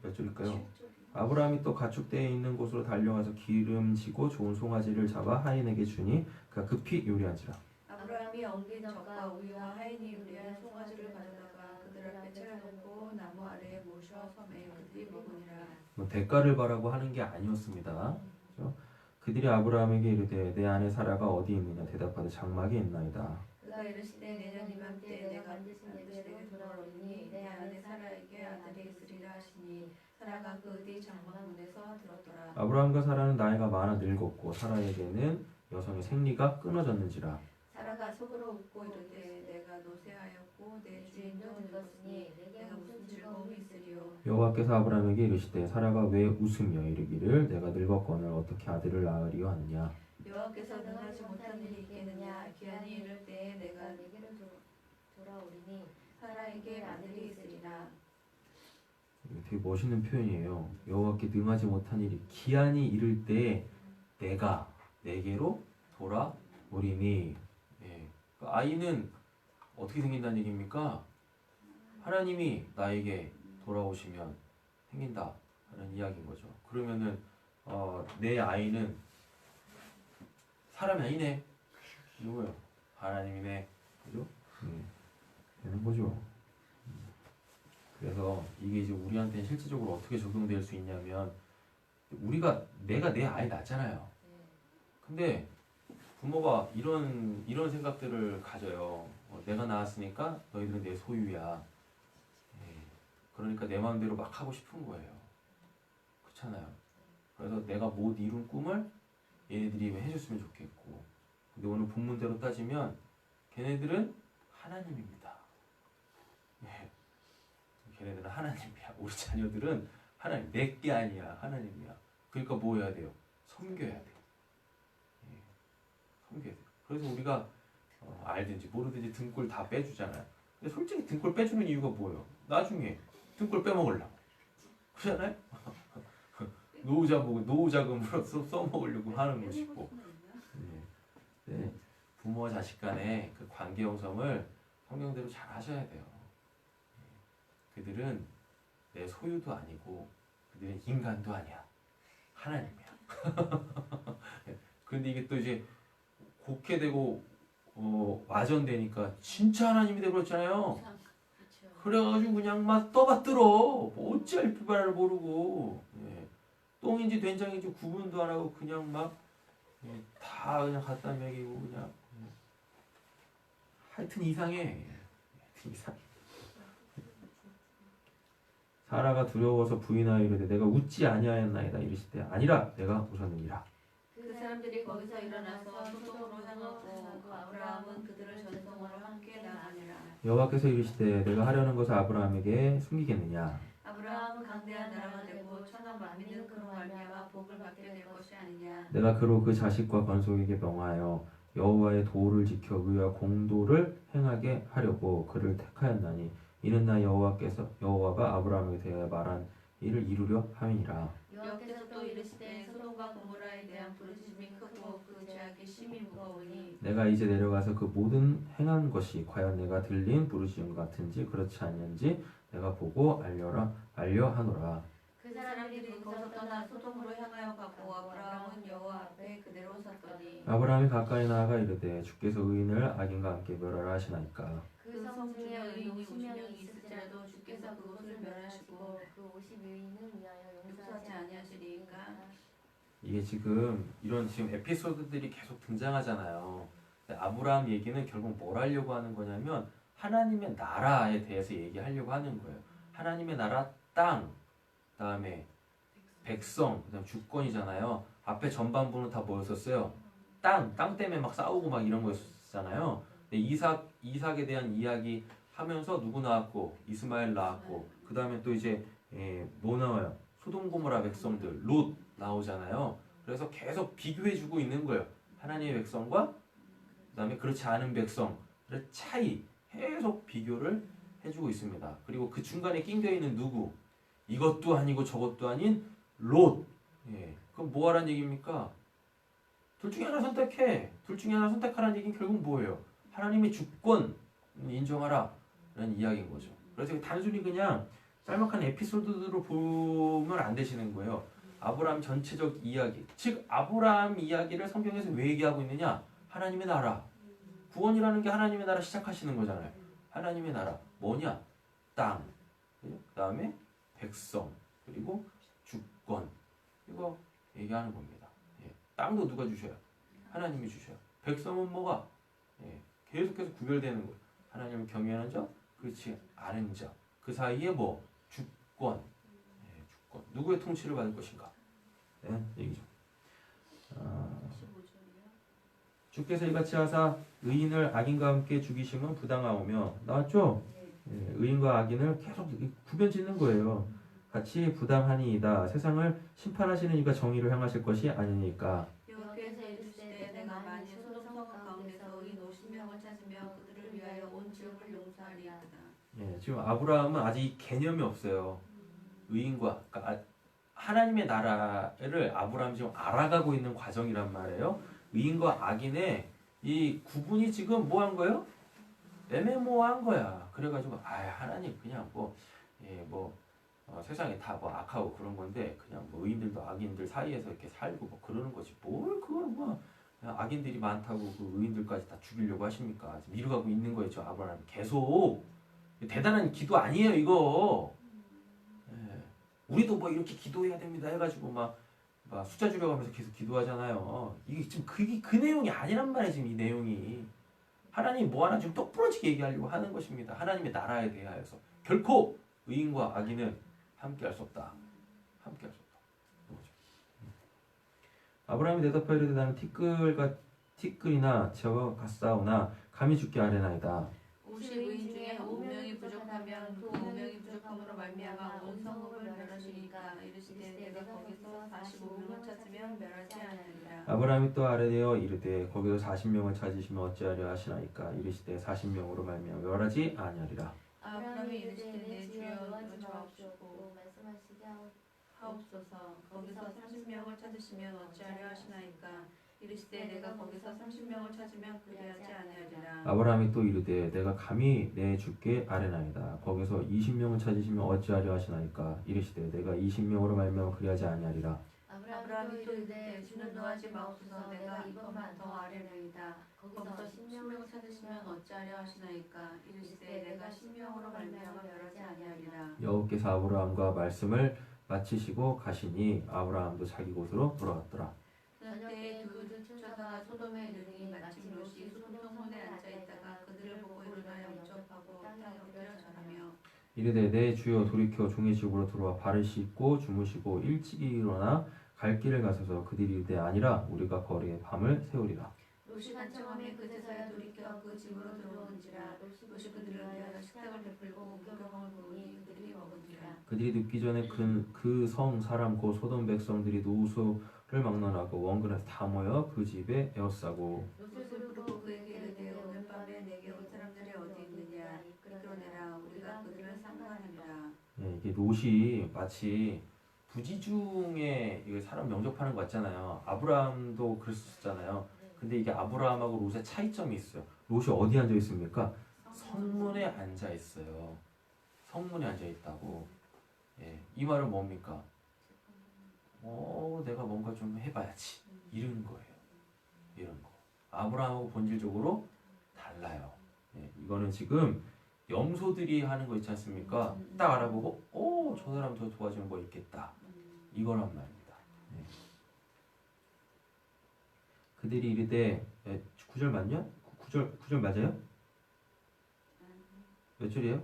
Speaker 1: 몇 줄일까요? 아브라함이 또 가축대에 있는 곳으로 달려가서 기름지고 좋은 송아지를 잡아 하인에게 주니 그가 급히 요리한지라.
Speaker 2: 아브라함이 엉긴 젖과 우유와 하인이 요리한 송아지를 가져다가 그들 앞에 차려놓고 나무 아래에 모셔 섬에 그들이 먹으니라.
Speaker 1: 뭐 대가를 바라고 하는 게 아니었습니다. 그렇죠? 그들이 아브라함에게 이르되 내 아내 사라가 어디 있느냐 대답하되 장막에 있나이다.
Speaker 2: 그가 이르시되 내년 이맘때 내가 반드시 내게 돌아오리니 내 아내 사라에게 아들이 있으리라 하시니 사라가 그 어디 장막문에서 들었더라.
Speaker 1: 아브라함과 사라는 나이가 많아 늙었고 사라에게는 여성의 생리가 끊어졌는지라.
Speaker 2: 사라가 속으로 웃고 이르되 내가 노쇠하였고 내 주인도 늙었으니 내가 무슨 즐거움이 있으리요.
Speaker 1: 여호와께서 아브라함에게 이르시되 사라가 왜 웃으며 이르기를 내가 늙었거늘 어떻게 아들을 낳으리요 하느냐.
Speaker 2: 여호와께서 능하지 못한 일이 있겠느냐. 기한이 이를 때에 내가
Speaker 3: 내게로 돌아오리니
Speaker 2: 사라에게 아들이 있으리라.
Speaker 1: 되게 멋있는 표현이에요. 여호와께 능하지 못한 일이 기한이 이를 때에 내가 내게로 돌아오리니. 예. 그 아이는 어떻게 생긴다는 얘기입니까? 하나님이 나에게 돌아오시면 생긴다 하는 이야기인 거죠. 그러면은 내 아이는 사람이 아니네. 누구요? 하나님이네. 그죠? 되는 거죠. 그래서 이게 이제 우리한테는 실질적으로 어떻게 적용될 수 있냐면 내가 내 아이 낳잖아요. 근데 부모가 이런 생각들을 가져요. 내가 낳았으니까 너희들은 내 소유야. 예. 그러니까 내 마음대로 막 하고 싶은 거예요. 그렇잖아요. 그래서 내가 못 이룬 꿈을 얘네들이 해줬으면 좋겠고. 근데 오늘 본문대로 따지면 걔네들은 하나님입니다. 예. 걔네들은 하나님이야. 우리 자녀들은 하나님, 내게 아니야. 하나님이야. 그러니까 뭐 해야 돼요? 섬겨야 돼요. 예. 섬겨야 돼요. 그래서 우리가 알든지 모르든지 등골 다 빼주잖아요. 근데 솔직히 등골 빼주는 이유가 뭐예요? 나중에 등골 빼먹으려고. 그렇잖아요? 노후자금으로 써먹으려고 하는 것이고. 네. 부모와 자식 간의 그 관계 형성을 성경대로 잘 하셔야 돼요. 그들은 내 소유도 아니고 그들은 인간도 아니야. 하나님이야. 그런데 이게 또 이제 곡해 되고 와전되니까 진짜 하나님이 되버렸잖아요. 그래가지고 그냥 막 떠받들어. 뭐 어찌할 바를 모르고, 예. 똥인지 된장인지 구분도 안 하고 그냥 막 다 그냥 갖다 먹이고 그냥, 하여튼 이상해. 이상해. 사라가 두려워서 부인하여 이르되 내가 웃지 아니하였나이다. 이르시되 아니라 내가 웃었느니라.
Speaker 2: 그 사람들이 거기서 일어나서 소돔으로 향하고 아브라함은 그들을 전송으로 함께 나가니라.
Speaker 1: 여호와께서 이르시되 내가 하려는 것을 아브라함에게 숨기겠느냐.
Speaker 2: 아브라함은 강대한 나라가 되고 천하 만민은 그로 말미암아 복을 받게 될 것이 아니냐.
Speaker 1: 내가 그로 그 자식과 건속에게 명하여 여호와의 도를 지켜 의와 공도를 행하게 하려고 그를 택하였나니 이는 나 여호와가 아브라함에게 대하여 말한 일을 이루려 함이니라.
Speaker 2: 여호와께서 또 이르시되 소돔과 고모라에 대한 부르심이 크고 그 죄악이 심히 무거우니
Speaker 1: 내가 이제 내려가서 그 모든 행한 것이 과연 내가 들린 부르심 같은지 그렇지 않는지 내가 보고 알려 하노라.
Speaker 2: 사람들이 거기서 떠나 소돔으로 향하여 가고 아브라함은 여호와 앞에 그대로 섰더니
Speaker 1: 아브라함이 가까이 나아가 이르되 주께서 의인을 악인과 함께 멸하라 하시나이까.
Speaker 2: 그 성 중에 의인이 50명이 있을지라도 주께서 그곳을 멸하시고
Speaker 3: 그 50유인을 위하여
Speaker 2: 용서하지 아니하시리이까.
Speaker 1: 이게 지금 이런 지금 에피소드들이 계속 등장하잖아요. 근데 아브라함 얘기는 결국 뭘 하려고 하는 거냐면 하나님의 나라에 대해서 얘기하려고 하는 거예요. 하나님의 나라 땅, 그다음에 백성, 그다음 주권이잖아요. 앞에 전반부는 다 뭐였었어요? 땅 때문에 막 싸우고 막 이런 거였잖아요. 근데 이삭에 대한 이야기 하면서 누구 나왔고 이스마엘 나왔고 그다음에 또 이제 뭐 나와요? 소돔 고모라 백성들 롯 나오잖아요. 그래서 계속 비교해주고 있는 거예요. 하나님의 백성과 그다음에 그렇지 않은 백성의 차이 계속 비교를 해주고 있습니다. 그리고 그 중간에 낑겨 있는 누구? 이것도 아니고 저것도 아닌 롯. 그럼 뭐 하라는 얘기입니까? 둘 중에 하나 선택해. 둘 중에 하나 선택하라는 얘기는 결국 뭐예요? 하나님의 주권 인정하라 라는 이야기인 거죠. 그래서 단순히 그냥 짤막한 에피소드로 보면 안 되시는 거예요. 아브라함 전체적 이야기, 즉 아브라함 이야기를 성경에서 왜 얘기하고 있느냐? 하나님의 나라. 구원이라는 게 하나님의 나라 시작하시는 거잖아요. 하나님의 나라 뭐냐? 땅, 그 다음에 백성, 그리고 주권. 이거 얘기하는 겁니다. 땅도 누가 주셔요? 하나님이 주셔요. 백성은 뭐가? 계속해서 구별되는 거예요. 하나님을 경외하는 자, 그렇지 않은 자. 그 사이에 뭐? 주권. 주권. 누구의 통치를 받을 것인가? 얘기죠.
Speaker 2: 15절이요.
Speaker 1: 주께서 이같이 하사 의인을 악인과 함께 죽이심은 부당하오며 나왔죠? 의인과 악인을 계속 구별 짓는 거예요. 같이 부당하니이다. 세상을 심판하시는 이가 정의로 향하실 것이 아니니까.
Speaker 2: 여호와께서 이르시되 내가 만일 소돔 성읍 가운데서 의인 50명을 찾으며 그들을 위하여 온 지역을 용서하리이다.
Speaker 1: 지금 아브라함은 아직 개념이 없어요. 의인과 그러니까 하나님의 나라를 아브라함이 지금 알아가고 있는 과정이란 말이에요. 의인과 악인의 이 구분이 지금 뭐 한 거예요? 애매모호한 거야. 그래가지고 하나님 그냥 세상에 다 뭐 악하고 그런 건데 그냥 뭐 의인들도 악인들 사이에서 이렇게 살고 뭐 그러는 거지. 뭘 그걸 뭐 악인들이 많다고 그 의인들까지 다 죽이려고 하십니까? 미루가고 있는 거예요. 저 아브라함이 계속. 대단한 기도 아니에요 이거. 우리도 뭐 이렇게 기도해야 됩니다 해가지고 막 숫자 줄여가면서 계속 기도하잖아요. 이게 지금 그 내용이 아니란 말이에요. 지금 이 내용이 하나님 뭐 하나 좀 똑부러지게 얘기하려고 하는 것입니다. 하나님의 나라에 대하여서 결코 의인과 악인은 함께할 수 없다. 함께할 수 없다. 아브라함이 대답하여 이르되 나는 티끌이나 재와 같사오나 감히 죽게 아뢰나이다.
Speaker 2: 50의인 중에 5명이 부족하면 그 5명이 부족함으로 말미암아 온 성읍을 멸하시니까 이르시되 내가 거기서 45명을 찾으면 멸하지 않으리라.
Speaker 1: 아브라함이 또 아뢰되어 이르되 거기서 40명을 찾으시면 어찌하려 하시나이까 이르시되 40명으로 말미암아 멸하지 아니하리라.
Speaker 2: 아브라함이 이르시되 내 주여
Speaker 3: 노하지
Speaker 2: 노하옵시고
Speaker 3: 마옵시고 말씀하시게
Speaker 2: 하옵소서. 거기서 30명을 찾으시면 어찌하려 하시나이까 이르시되 내가 거기서 30명을 찾으면 그리하지 아니하리라.
Speaker 1: 아브라함이 또 이르되 내가 감히 내 주께 아뢰나이다. 거기서 20명을 찾으시면 어찌하려 하시나이까 이르시되 내가 20명으로 말미암아 그리하지 아니하리라.
Speaker 2: 아브라함이 또 이르되 주는 노하지 마옵소서. 내가 이것만 더 아뢰나이다. 거기서 10명을 찾으시면 어찌하려 하시나이까 이르시되 내가 10명으로 말미암아 멸하지 아니하리라.
Speaker 1: 여호께서 아브라함과 말씀을 마치시고 가시니 아브라함도 자기 곳으로 돌아갔더라.
Speaker 2: 그때 그들을 쫓아가 소돔에 이르니 마침 롯이 소돔 성문에 앉아 있다가 그들을 보고 일어나여 문접하고 땅에 엎드려 절하며
Speaker 1: 이르되 내 주여 돌이켜 종의 집으로 들어와 발을 씻고 주무시고 일찍이 일어나 갈 길을 가소서. 그들이 이르되 아니라 우리가 거리에 밤을 새우리라.
Speaker 2: 롯이 간청하며 그제서야 돌이켜 그 집으로 들어온지라. 롯이 그들을 위하여 식탁을 베풀고 우겨병을 부으니 그들이 먹은지라.
Speaker 1: 그들이 눕기 전에 그 성 사람 곧 소돔 백성들이 노소를 막론하고 원근에서 다 모여 그 집에 에워싸고
Speaker 2: 롯을 부르고 그에게 이르되 오늘 밤에 내게 온 사람들이 어디 있느냐 이끌어내라. 우리가 그들을 상관하리라.
Speaker 1: 이게 롯이 마치 부지중에 이게 사람 영접하는 것 같잖아요. 아브라함도 그랬었잖아요. 근데 이게 아브라함하고 롯의 차이점이 있어요. 롯이 어디 앉아 있습니까? 성문에 앉아 있어요. 성문에 앉아 있다고. 이 말은 뭡니까? 내가 뭔가 좀 해봐야지. 이런 거예요. 이런 거. 아브라함하고 본질적으로 달라요. 예, 이거는 지금 염소들이 하는 거 있지 않습니까? 딱 알아보고 저 사람 저 도와주는 거 있겠다. 이거란 말입니다. 예. 그들이 이르되 9절 맞냐? 9절 맞아요? 몇 절이에요?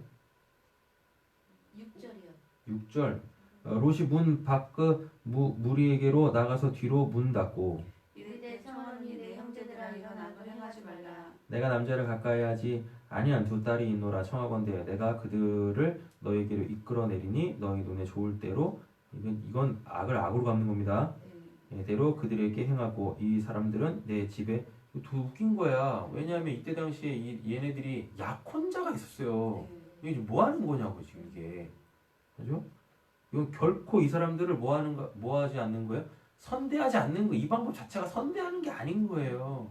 Speaker 2: 6절이요.
Speaker 1: 6절. 롯이 문 밖 무리에게로 나가서 뒤로 문 닫고
Speaker 2: 이르되 청하노니 내 형제들아 이런 악을 행하지 말라.
Speaker 1: 내가 남자를 가까이 하지 아니한 두 딸이 있노라 청하건대 내가 그들을 너에게로 이끌어내리니 너희 눈에 좋을 대로 이건 악을 악으로 갚는 겁니다.
Speaker 2: 네.
Speaker 1: 대로 그들에게 행하고 이 사람들은 내 집에 더 웃긴 거야. 왜냐하면 이때 당시에 얘네들이 약혼자가 있었어요.
Speaker 2: 네.
Speaker 1: 이게 뭐 하는 거냐고 지금 이게. 그죠? 이건 결코 이 사람들을 뭐 하지 않는 거예요? 선대하지 않는 거. 이 방법 자체가 선대하는 게 아닌 거예요.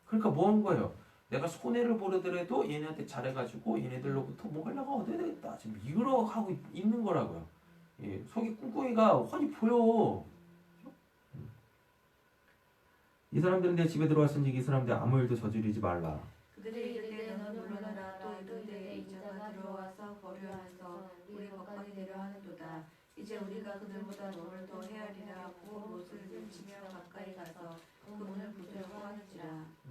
Speaker 1: 그러니까 뭐 한 거예요? 내가 손해를 보더라도 얘네한테 잘해가지고 얘네들로부터 뭔가 내가 얻어야 되겠다. 지금 이러고 하고 있는 거라고요. 예, 속이 꿍꿍이가 훤히 보여. 이 사람들은 내 집에 들어왔은지 이 사람들 아무 일도 저지르지 말라.
Speaker 2: 그들이 이르되 너는 물러나라. 또 이르되 이자가 들어와서 거류하면서 우리 법관이 되려 하는도다. 이제 우리가 그들보다 너를 더 헤아리라 하고 롯을 들치며 가까이 가서 그 문을 부수려고 하는지라.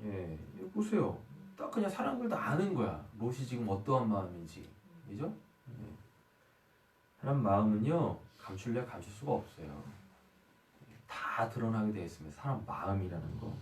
Speaker 1: 예, 이거 보세요. 딱 그냥 사람들 다 아는 거야. 롯이 지금 어떠한 마음인지. 그죠? 예. 사람 마음은요, 감출래 감출 수가 없어요. 다 드러나게 되어 있습니다. 사람 마음이라는 거.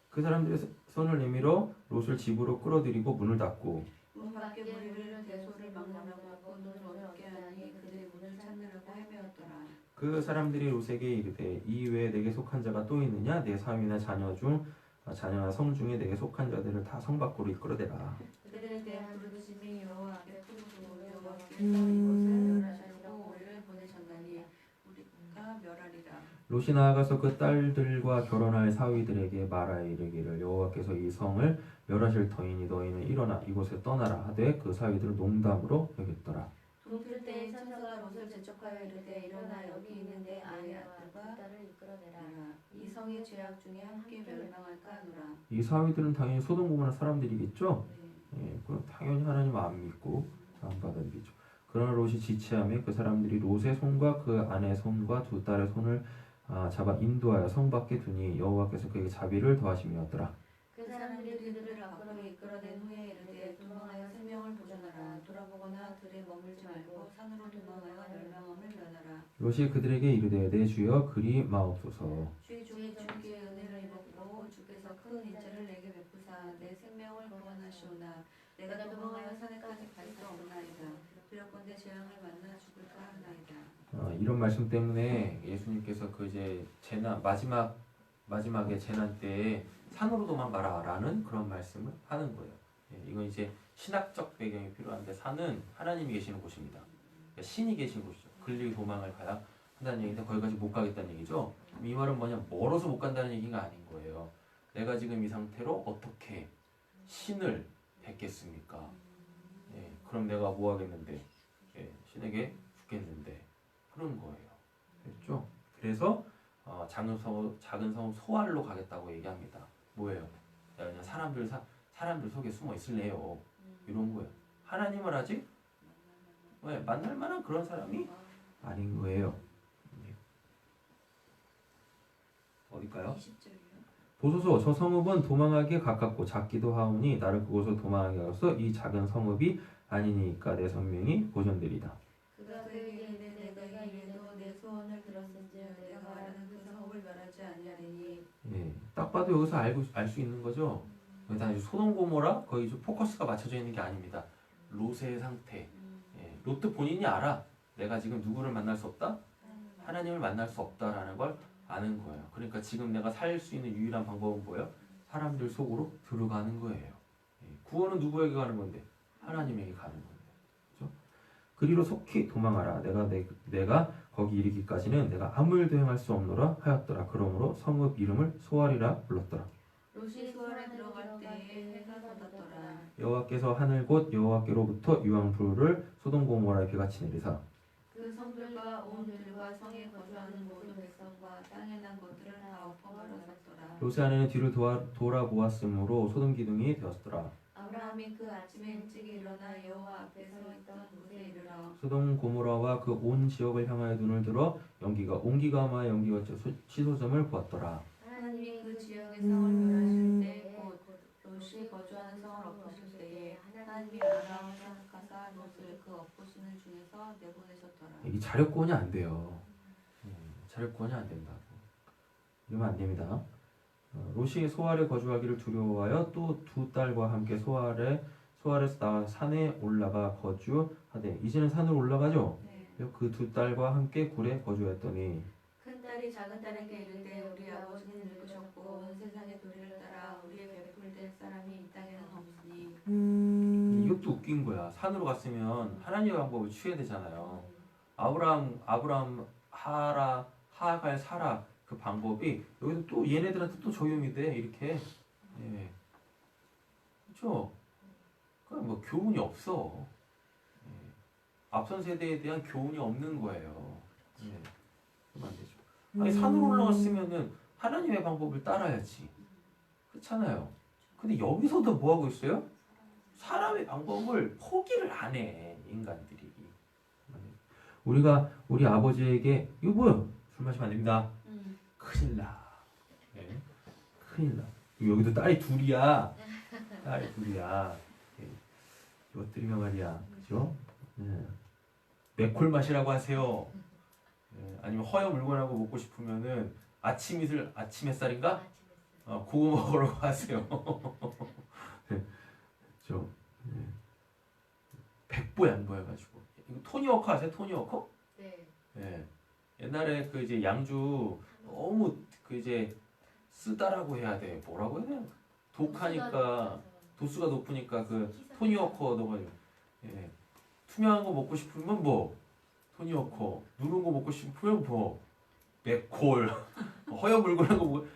Speaker 1: 그 사람들의 손을 내밀어 롯을 집으로 끌어들이고 문을 닫고
Speaker 2: 문 밖에 무리를 대소를 막론하고 눈을 어둡게 하니 그들이 문을 찾느라고 헤매었더라.
Speaker 1: 그 사람들이 롯에게 이르되 이 외에 내게 속한 자가 또 있느냐? 내 사위나 자녀나 성 중에 내게 속한 자들을 다 성 밖으로 이끌어대라.
Speaker 2: 그들에 대한 부르심이 여호와 앞에 크고 여호와께서 이곳을 멸하시려고 우리를 보내셨나니 우리가 멸하리라.
Speaker 1: 롯이 나아가서 그 딸들과 결혼할 사위들에게 말하여 이르기를 여호와께서 이 성을 멸하실 터이니 너희는 일어나 이곳에 떠나라 하되 그 사위들은 농담으로 여겼더라.
Speaker 2: 동틀 때에 천사가 롯을 재촉하여 이르되 일어나 여기 있는데 아내 아들과
Speaker 3: 딸을 이끌어내라.
Speaker 2: 이 성의 죄악 중에 함께 멸망할까 하노라.
Speaker 1: 이 사위들은 당연히 소돔 고모라 사람들이겠죠.
Speaker 2: 네.
Speaker 1: 예, 그럼 당연히 하나님 안 믿고 안 받아들이죠. 그러나 롯이 지체하며 그 사람들이 롯의 손과 그 아내 손과 두 딸의 손을 잡아 인도하여 성 밖에 두니 여호와께서 그에게 자비를 더하심이었더라.
Speaker 2: 그 사람들이 그들을 밖으로 이끌어낸 후에 이르되 도망하여 생명을 보존하라. 돌아보거나 들에 머물지 말고 산으로 도망하여 멸망함을 면하라.
Speaker 1: 롯이 그들에게 이르되 내 주여 그리 마옵소서.
Speaker 2: 주의 주께 은혜를 입었고 주께서 큰 인자를 내게 베푸사 내 생명을 구원하시오나 내가 도망하여 산에까지 갈 수 없나이다. 두렵건대 재앙을 만나 죽을까 하나이다.
Speaker 1: 이런 말씀 때문에 예수님께서 그 이제 재난 마지막에 재난 때에 산으로 도망가라라는 그런 말씀을 하는 거예요. 예, 이건 이제 신학적 배경이 필요한데 산은 하나님이 계시는 곳입니다. 그러니까 신이 계신 곳이죠. 글리 도망을 가야 한다는 얘기인데 거기까지 못 가겠다는 얘기죠. 이 말은 뭐냐 멀어서 못 간다는 얘기가 아닌 거예요. 내가 지금 이 상태로 어떻게 신을 뵙겠습니까? 예, 그럼 내가 뭐 하겠는데? 예, 신에게 죽겠는데 그런 거예요. 됐죠? 그래서 작은 성읍 소알로 가겠다고 얘기합니다. 뭐예요? 내가 그냥 사람들 속에 숨어 있을래요. 이런 거예요. 하나님을 아직 왜 만날 만한 그런 사람이 아닌 거예요. 어딜까요?
Speaker 2: 20절이요.
Speaker 1: 보소서 저 성읍은 도망하기에 가깝고 작기도 하오니 나를 그곳으로 도망하게 하소서 이 작은 성읍이 아니니까 내 생명이 보존되리다.
Speaker 2: 그가 그에게 이르되 내가 이래도 내 소원을 들었은즉 내가 말하는 그 성읍을 멸하지 아니하리니.
Speaker 1: 예, 딱 봐도 여기서 알 수 있는 거죠. 여기다 소돔 고모라 거의 좀 포커스가 맞춰져 있는 게 아닙니다. 롯의 상태. 예, 롯도 본인이 알아. 내가 지금 누구를 만날 수 없다? 하나님을 만날 수 없다라는 걸 아는 거예요. 그러니까 지금 내가 살 수 있는 유일한 방법은 뭐예요? 사람들 속으로 들어가는 거예요. 예, 구원은 누구에게 가는 건데? 하나님에게 가는 건데. 그렇죠? 그리로 속히 도망하라. 내가 거기 이르기까지는 내가 아무 일도 행할 수 없노라 하였더라. 그러므로 성읍 이름을 소알이라 불렀더라.
Speaker 2: 롯이 소알에 들어갈 때에 해가 돋았더라.
Speaker 1: 여호와께서 하늘 곧 여호와께로부터 유황불을 소돔 고모라에 비같이 내리사
Speaker 2: 그 성들과 온 들과 성에 거주하는 모든 백성과 땅에 난 것들을 다 엎어버렸더라.
Speaker 1: 롯의 아내는 뒤를 돌아보았으므로 소돔 기둥이 되었더라.
Speaker 2: 아브라함이 그 아침에 일찍 일어나 여호와 앞에 서 있던 곳에 이르러
Speaker 1: 소돔 고모라와 그 온 지역을 향하여 눈을 들어 온기가 마의 연기가 치솟음을 보았더라.
Speaker 2: 하나님이 그 지역의 성을 멸하실 때 곧 롯이 거주하는 성을 엎으실 때에 하나님이 아브라함을 생각하사 롯을 그 엎으시는 중에서 내보내셨더라.
Speaker 1: 이게 자력 구원이 안 돼요. 자력 구원이 안 된다고. 이러면 안 됩니다. 롯이 소알에 거주하기를 두려워하여 또 두 딸과 함께 소알에서 나와 산에 올라가 거주하되 이제는 산으로 올라가죠.
Speaker 2: 네.
Speaker 1: 그 두 딸과 함께 굴에 거주했더니
Speaker 2: 큰 딸이 작은 딸에게 이르되 우리 아버지는 늙으셨고 온 세상의 도리를 따라 우리의 베풀 될 사람이 이 땅에는 없으니.
Speaker 1: 이것도 웃긴 거야. 산으로 갔으면 하나님의 방법을 취해야 되잖아요. 아브라함 하갈 사라 그 방법이 여기서 또 얘네들한테 또 적용이 돼 이렇게. 예. 그렇죠? 그러니까 뭐 교훈이 없어. 예. 앞선 세대에 대한 교훈이 없는 거예요. 예. 그러면 안 되죠. 아니 산으로 올라갔으면은 하나님의 방법을 따라야지. 그렇잖아요. 근데 여기서도 뭐 하고 있어요? 사람의 방법을 포기를 안 해, 인간들이. 우리 아버지에게 이거 뭐야? 술 마시면 안 됩니다. 큰일 나. 네. 큰일 나. 여기도 딸이 둘이야. 딸이 둘이야. 네. 이것들이면 말이야. 그죠? 네. 맥콜 마시라고 하세요. 네. 아니면 허여 물건하고 먹고 싶으면은 아침 햇살인가? 그거 먹으라고 하세요. 그죠? 네. 백보 양보해가지고. 이거 토니워커 아세요? 토니워커?
Speaker 3: 네.
Speaker 1: 네. 옛날에 그 이제 양주 너무 그 이제 쓰다라고 해야 돼. 뭐라고 해야 되나? 독하니까 도수가 높으니까 그 토니워커 넣어가지고. 예. 투명한 거 먹고 싶으면 뭐 토니워커. 누른 거 먹고 싶으면 뭐 맥콜. 허여 물건한 거 뭐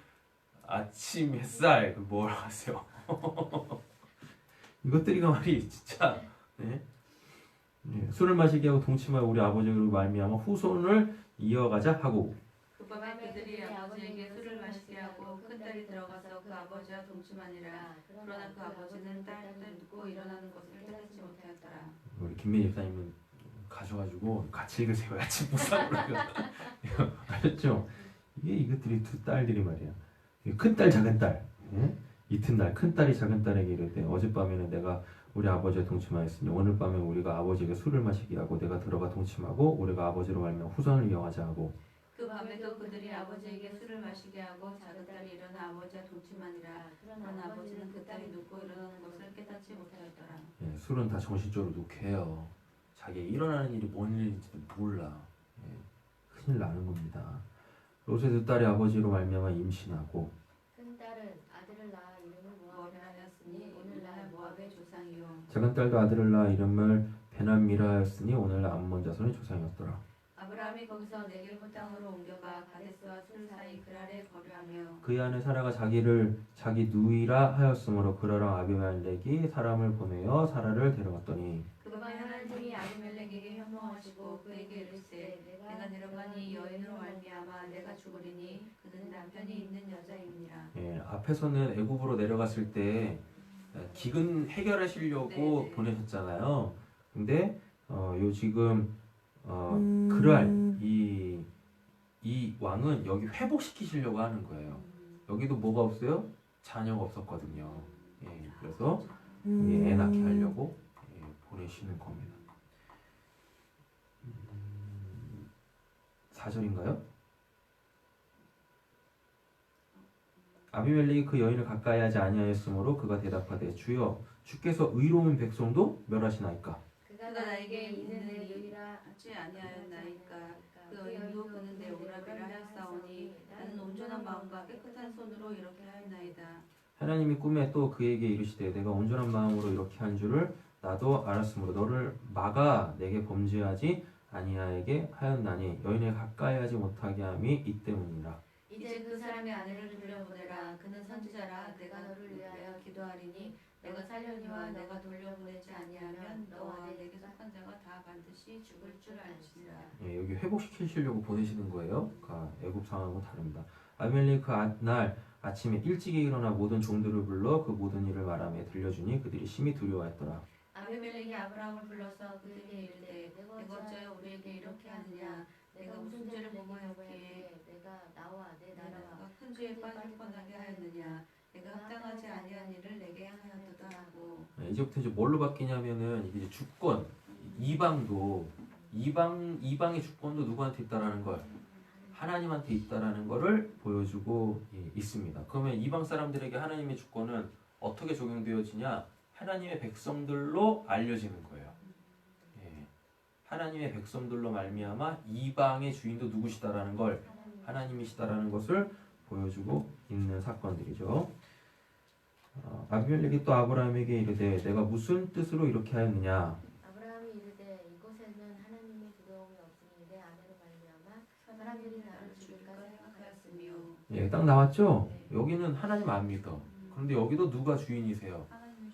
Speaker 1: 아침 햇살 그 뭐라 하세요? 이것들이가 말이 진짜. 네? 네. 술을 마시게 하고 동침하여 우리 아버지로 말미암아 후손을 이어가자 하고.
Speaker 2: 그 밤에 그들이 아버지에게 술을 마시게 하고 큰 딸이 들어가서 그 아버지와 동침하니라. 그러나 그 아버지는 딸을 듣고 일어나는 것을 깨닫지 못하였더라.
Speaker 1: 우리 김민희 집사님은 가셔가지고 같이 읽으세요. 아침 보상으로. 아셨죠? 이것들이 두 딸들이 말이야. 큰 딸, 작은 딸. 예? 이튿날 큰 딸이 작은 딸에게 이르되 어젯밤에는 내가 우리 아버지와 동침하였으니 오늘 밤에 우리가 아버지에게 술을 마시게 하고 내가 들어가 동침하고 우리가 아버지로 말미암아 후손을 이어가자 하고.
Speaker 2: 그 밤에도 그들이 아버지에게 술을 마시게 하고 작은 딸이 일어나 아버지와 동침하니라. 그러나 아버지는 그 딸이 눕고 일어나는 것을 깨닫지 못하였더라.
Speaker 1: 예, 술은 다 정신적으로 녹해요. 자기 일어나는 일이 뭔 일인지도 몰라. 예, 큰일 나는 겁니다. 롯의 두 딸이 아버지로 말미암아 임신하고.
Speaker 3: 큰 딸은 아들을 낳아 이름을
Speaker 2: 모압이라 하였으니 오늘날 모압의 조상이요.
Speaker 1: 작은 딸도 아들을 낳아 이름을 베나미라 하였으니 오늘날 암몬 자손의 조상이었더라.
Speaker 2: 아브라함이 거기서 네게부 땅으로 옮겨가 가데스와 술 사이 그랄에 거류하며
Speaker 1: 그의 아내 사라가 자기 누이라 하였으므로 그라랑 아비멜렉이 사람을 보내어 사라를 데려갔더니.
Speaker 2: 그 밤에 하나님이 아비멜렉에게 현몽하시고 그에게 이르시되 내가 내려가니 여인으로 말미암아 내가 죽으리니 그는 남편이 있는 여자임이니라.
Speaker 1: 예, 앞에서는 애굽으로 내려갔을 때 기근 해결하시려고
Speaker 2: 네네.
Speaker 1: 보내셨잖아요. 근데 요 지금 그랄 이 왕은 여기 회복시키시려고 하는 거예요. 여기도 뭐가 없어요? 자녀가 없었거든요. 예, 그래서 애 낳게 하려고 보내시는 겁니다. 4절인가요? 아비멜렉이 그 여인을 가까이 하지 아니하였으므로 그가 대답하되 주여 주께서 의로운 백성도 멸하시나이까.
Speaker 3: 그가
Speaker 2: 나에게
Speaker 3: 있는
Speaker 2: 있는
Speaker 3: 일이라
Speaker 2: 하지 아니하였나이까. 그 여인도 그는 내 오라비라 하였사오니 나는 온전한 마음과 깨끗한 손으로 이렇게 하였나이다.
Speaker 1: 하나님이 꿈에 또 그에게 이르시되 내가 온전한 마음으로 이렇게 한 줄을 나도 알았으므로 너를 막아 내게 범죄하지 아니하게 하였나니 여인을 가까이 하지 못하게 함이 이 때문이라.
Speaker 2: 이제 그 사람의 아내를 돌려보내라. 그는 선지자라. 내가 너를 위하여 기도하리니 내가 살려니와 내가 돌려보내지 아니하면 너와 내게 속한 자가 다 반드시 죽을 줄 알지니라.
Speaker 1: 예, 여기 회복시키시려고 보내시는 거예요. 그러니까 애굽 상황하고 다릅니다. 아비멜렉 날 아침에 일찍이 일어나 모든 종들을 불러 그 모든 일을 말하며 들려주니 그들이 심히 두려워했더라.
Speaker 2: 아비멜렉이 아브라함을 불러서 그들에게 이르되 내가 어찌하여 우리에게 이렇게 하느냐. 내가 무슨 죄를 범하였기에
Speaker 3: 내가 나와 내 나라와
Speaker 2: 큰 죄에 빠질 뻔하게 하였느냐. 내가 합당하지 아니한 일을 내게 행하였도다 하고.
Speaker 1: 예, 이제부터 이제 뭘로 바뀌냐면은 이게 이제 주권, 이방의 주권도 누구한테 있다라는 걸 하나님한테 있다라는 거를 보여주고 있습니다. 그러면 이방 사람들에게 하나님의 주권은 어떻게 적용되어지냐? 하나님의 백성들로 알려지는 거예요. 예. 하나님의 백성들로 말미암아 이방의 주인도 누구시다라는 걸 하나님이시다라는 것을 보여주고 있는 사건들이죠. 아비멜렉이 또 아브라함에게 이르되 내가 무슨 뜻으로 이렇게 하였느냐?
Speaker 3: 아브라함이 이르되 이곳에는 하나님의 두려움이 없으니 내 아내로 말미암아 사람들이 나를 죽일까 생각하였으며.
Speaker 1: 예, 딱 나왔죠? 여기는 하나님 안 믿어. 그런데 여기도 누가 주인이세요?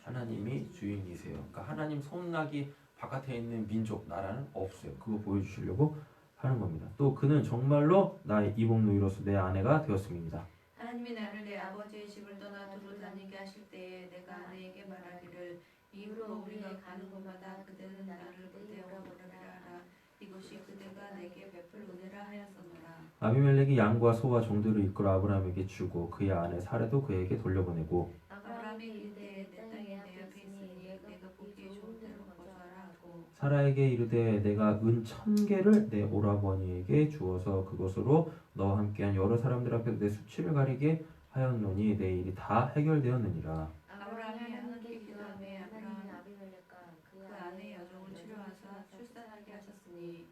Speaker 1: 하나님이 주인이세요. 그러니까 하나님 손나기 바깥에 있는 민족, 나라는 없어요. 그거 보여주시려고 하는 겁니다. 또 그는 정말로 나의 이복누이로서 내 아내가 되었습니다.
Speaker 2: 하나님이 나를 내 아버지의 집을 떠나 두루 다니게 하실 때에 내가 아내에게 말하기를 이후로 우리가 가는 곳마다 그대는 나를 그대여 부르리라 하라. 이것이 그대가 내게 베풀 은혜라 하였었노라.
Speaker 1: 아비멜렉이 양과 소와 종들을 이끌어 아브라함에게 주고 그의 아내 사례도 그에게 돌려보내고
Speaker 2: 아브라함이 이르되 내 땅이 내 앞에 있으니 내가 보기에 좋은 데로 거주하라 하고.
Speaker 1: 사라에게 이르되 내가 은 1,000개를 내 오라버니에게 주어서 그것으로 너와 함께한 여러 사람들 앞에서 내 수치를 가리게 하였노니 내 일이 다 해결되었느니라.
Speaker 2: 아브라함이 하나님께 기도하며
Speaker 3: 하나님이
Speaker 2: 아브라함
Speaker 3: 아비멜렉과
Speaker 2: 그 아내 여종을 치료하사 출산하게 하셨으니.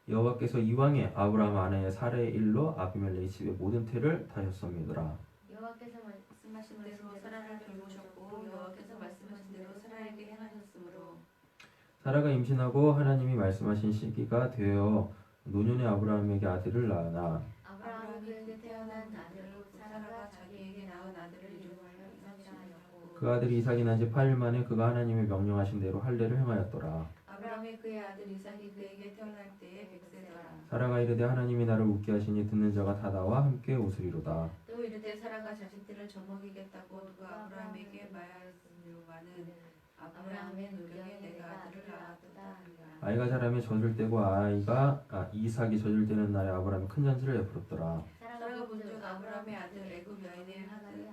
Speaker 1: 여호와께서 이왕에 아브라함 아내의 사례의 일로 아비멜렉의 집의 모든 태를 다셨습니다.
Speaker 3: 여호와께서
Speaker 2: 말씀하신 대로 사라를 돌보셨고 여호와께서 말씀하신 대로 사라에게 행하셨으므로.
Speaker 1: 사라가 임신하고 하나님이 말씀하신 시기가 되어 노년의 아브라함에게 아들을 낳으나
Speaker 3: 아브라함이 그에게 태어난 아들
Speaker 2: 사라가 자기에게 낳은 아들을 이름하여 이삭이라 하였고.
Speaker 1: 그 아들이 이삭이 난 지 8일 만에 그가 하나님의 명령하신 대로 할례를 행하였더라.
Speaker 2: 아브라함이 그의 아들 이삭이 그에게 태어날 때에 100세더라.
Speaker 1: 사라가 이르되 하나님이 나를 웃게 하시니 듣는 자가 다 나와 함께 웃으리로다.
Speaker 2: 또 이르되 사라가 자식들을 젖먹이겠다고 누가 아브라함에게 말하였으므로마는 아브라함의 노경에 내가 아들을 낳았도다 하니라.
Speaker 1: 아이가 자라며 젖을 때고 이삭이 젖을 때는 날에 아브라함이 큰 잔치를 베풀었더라.
Speaker 2: 사라가 본즉 아브라함의 아들 애굽 여인의 아들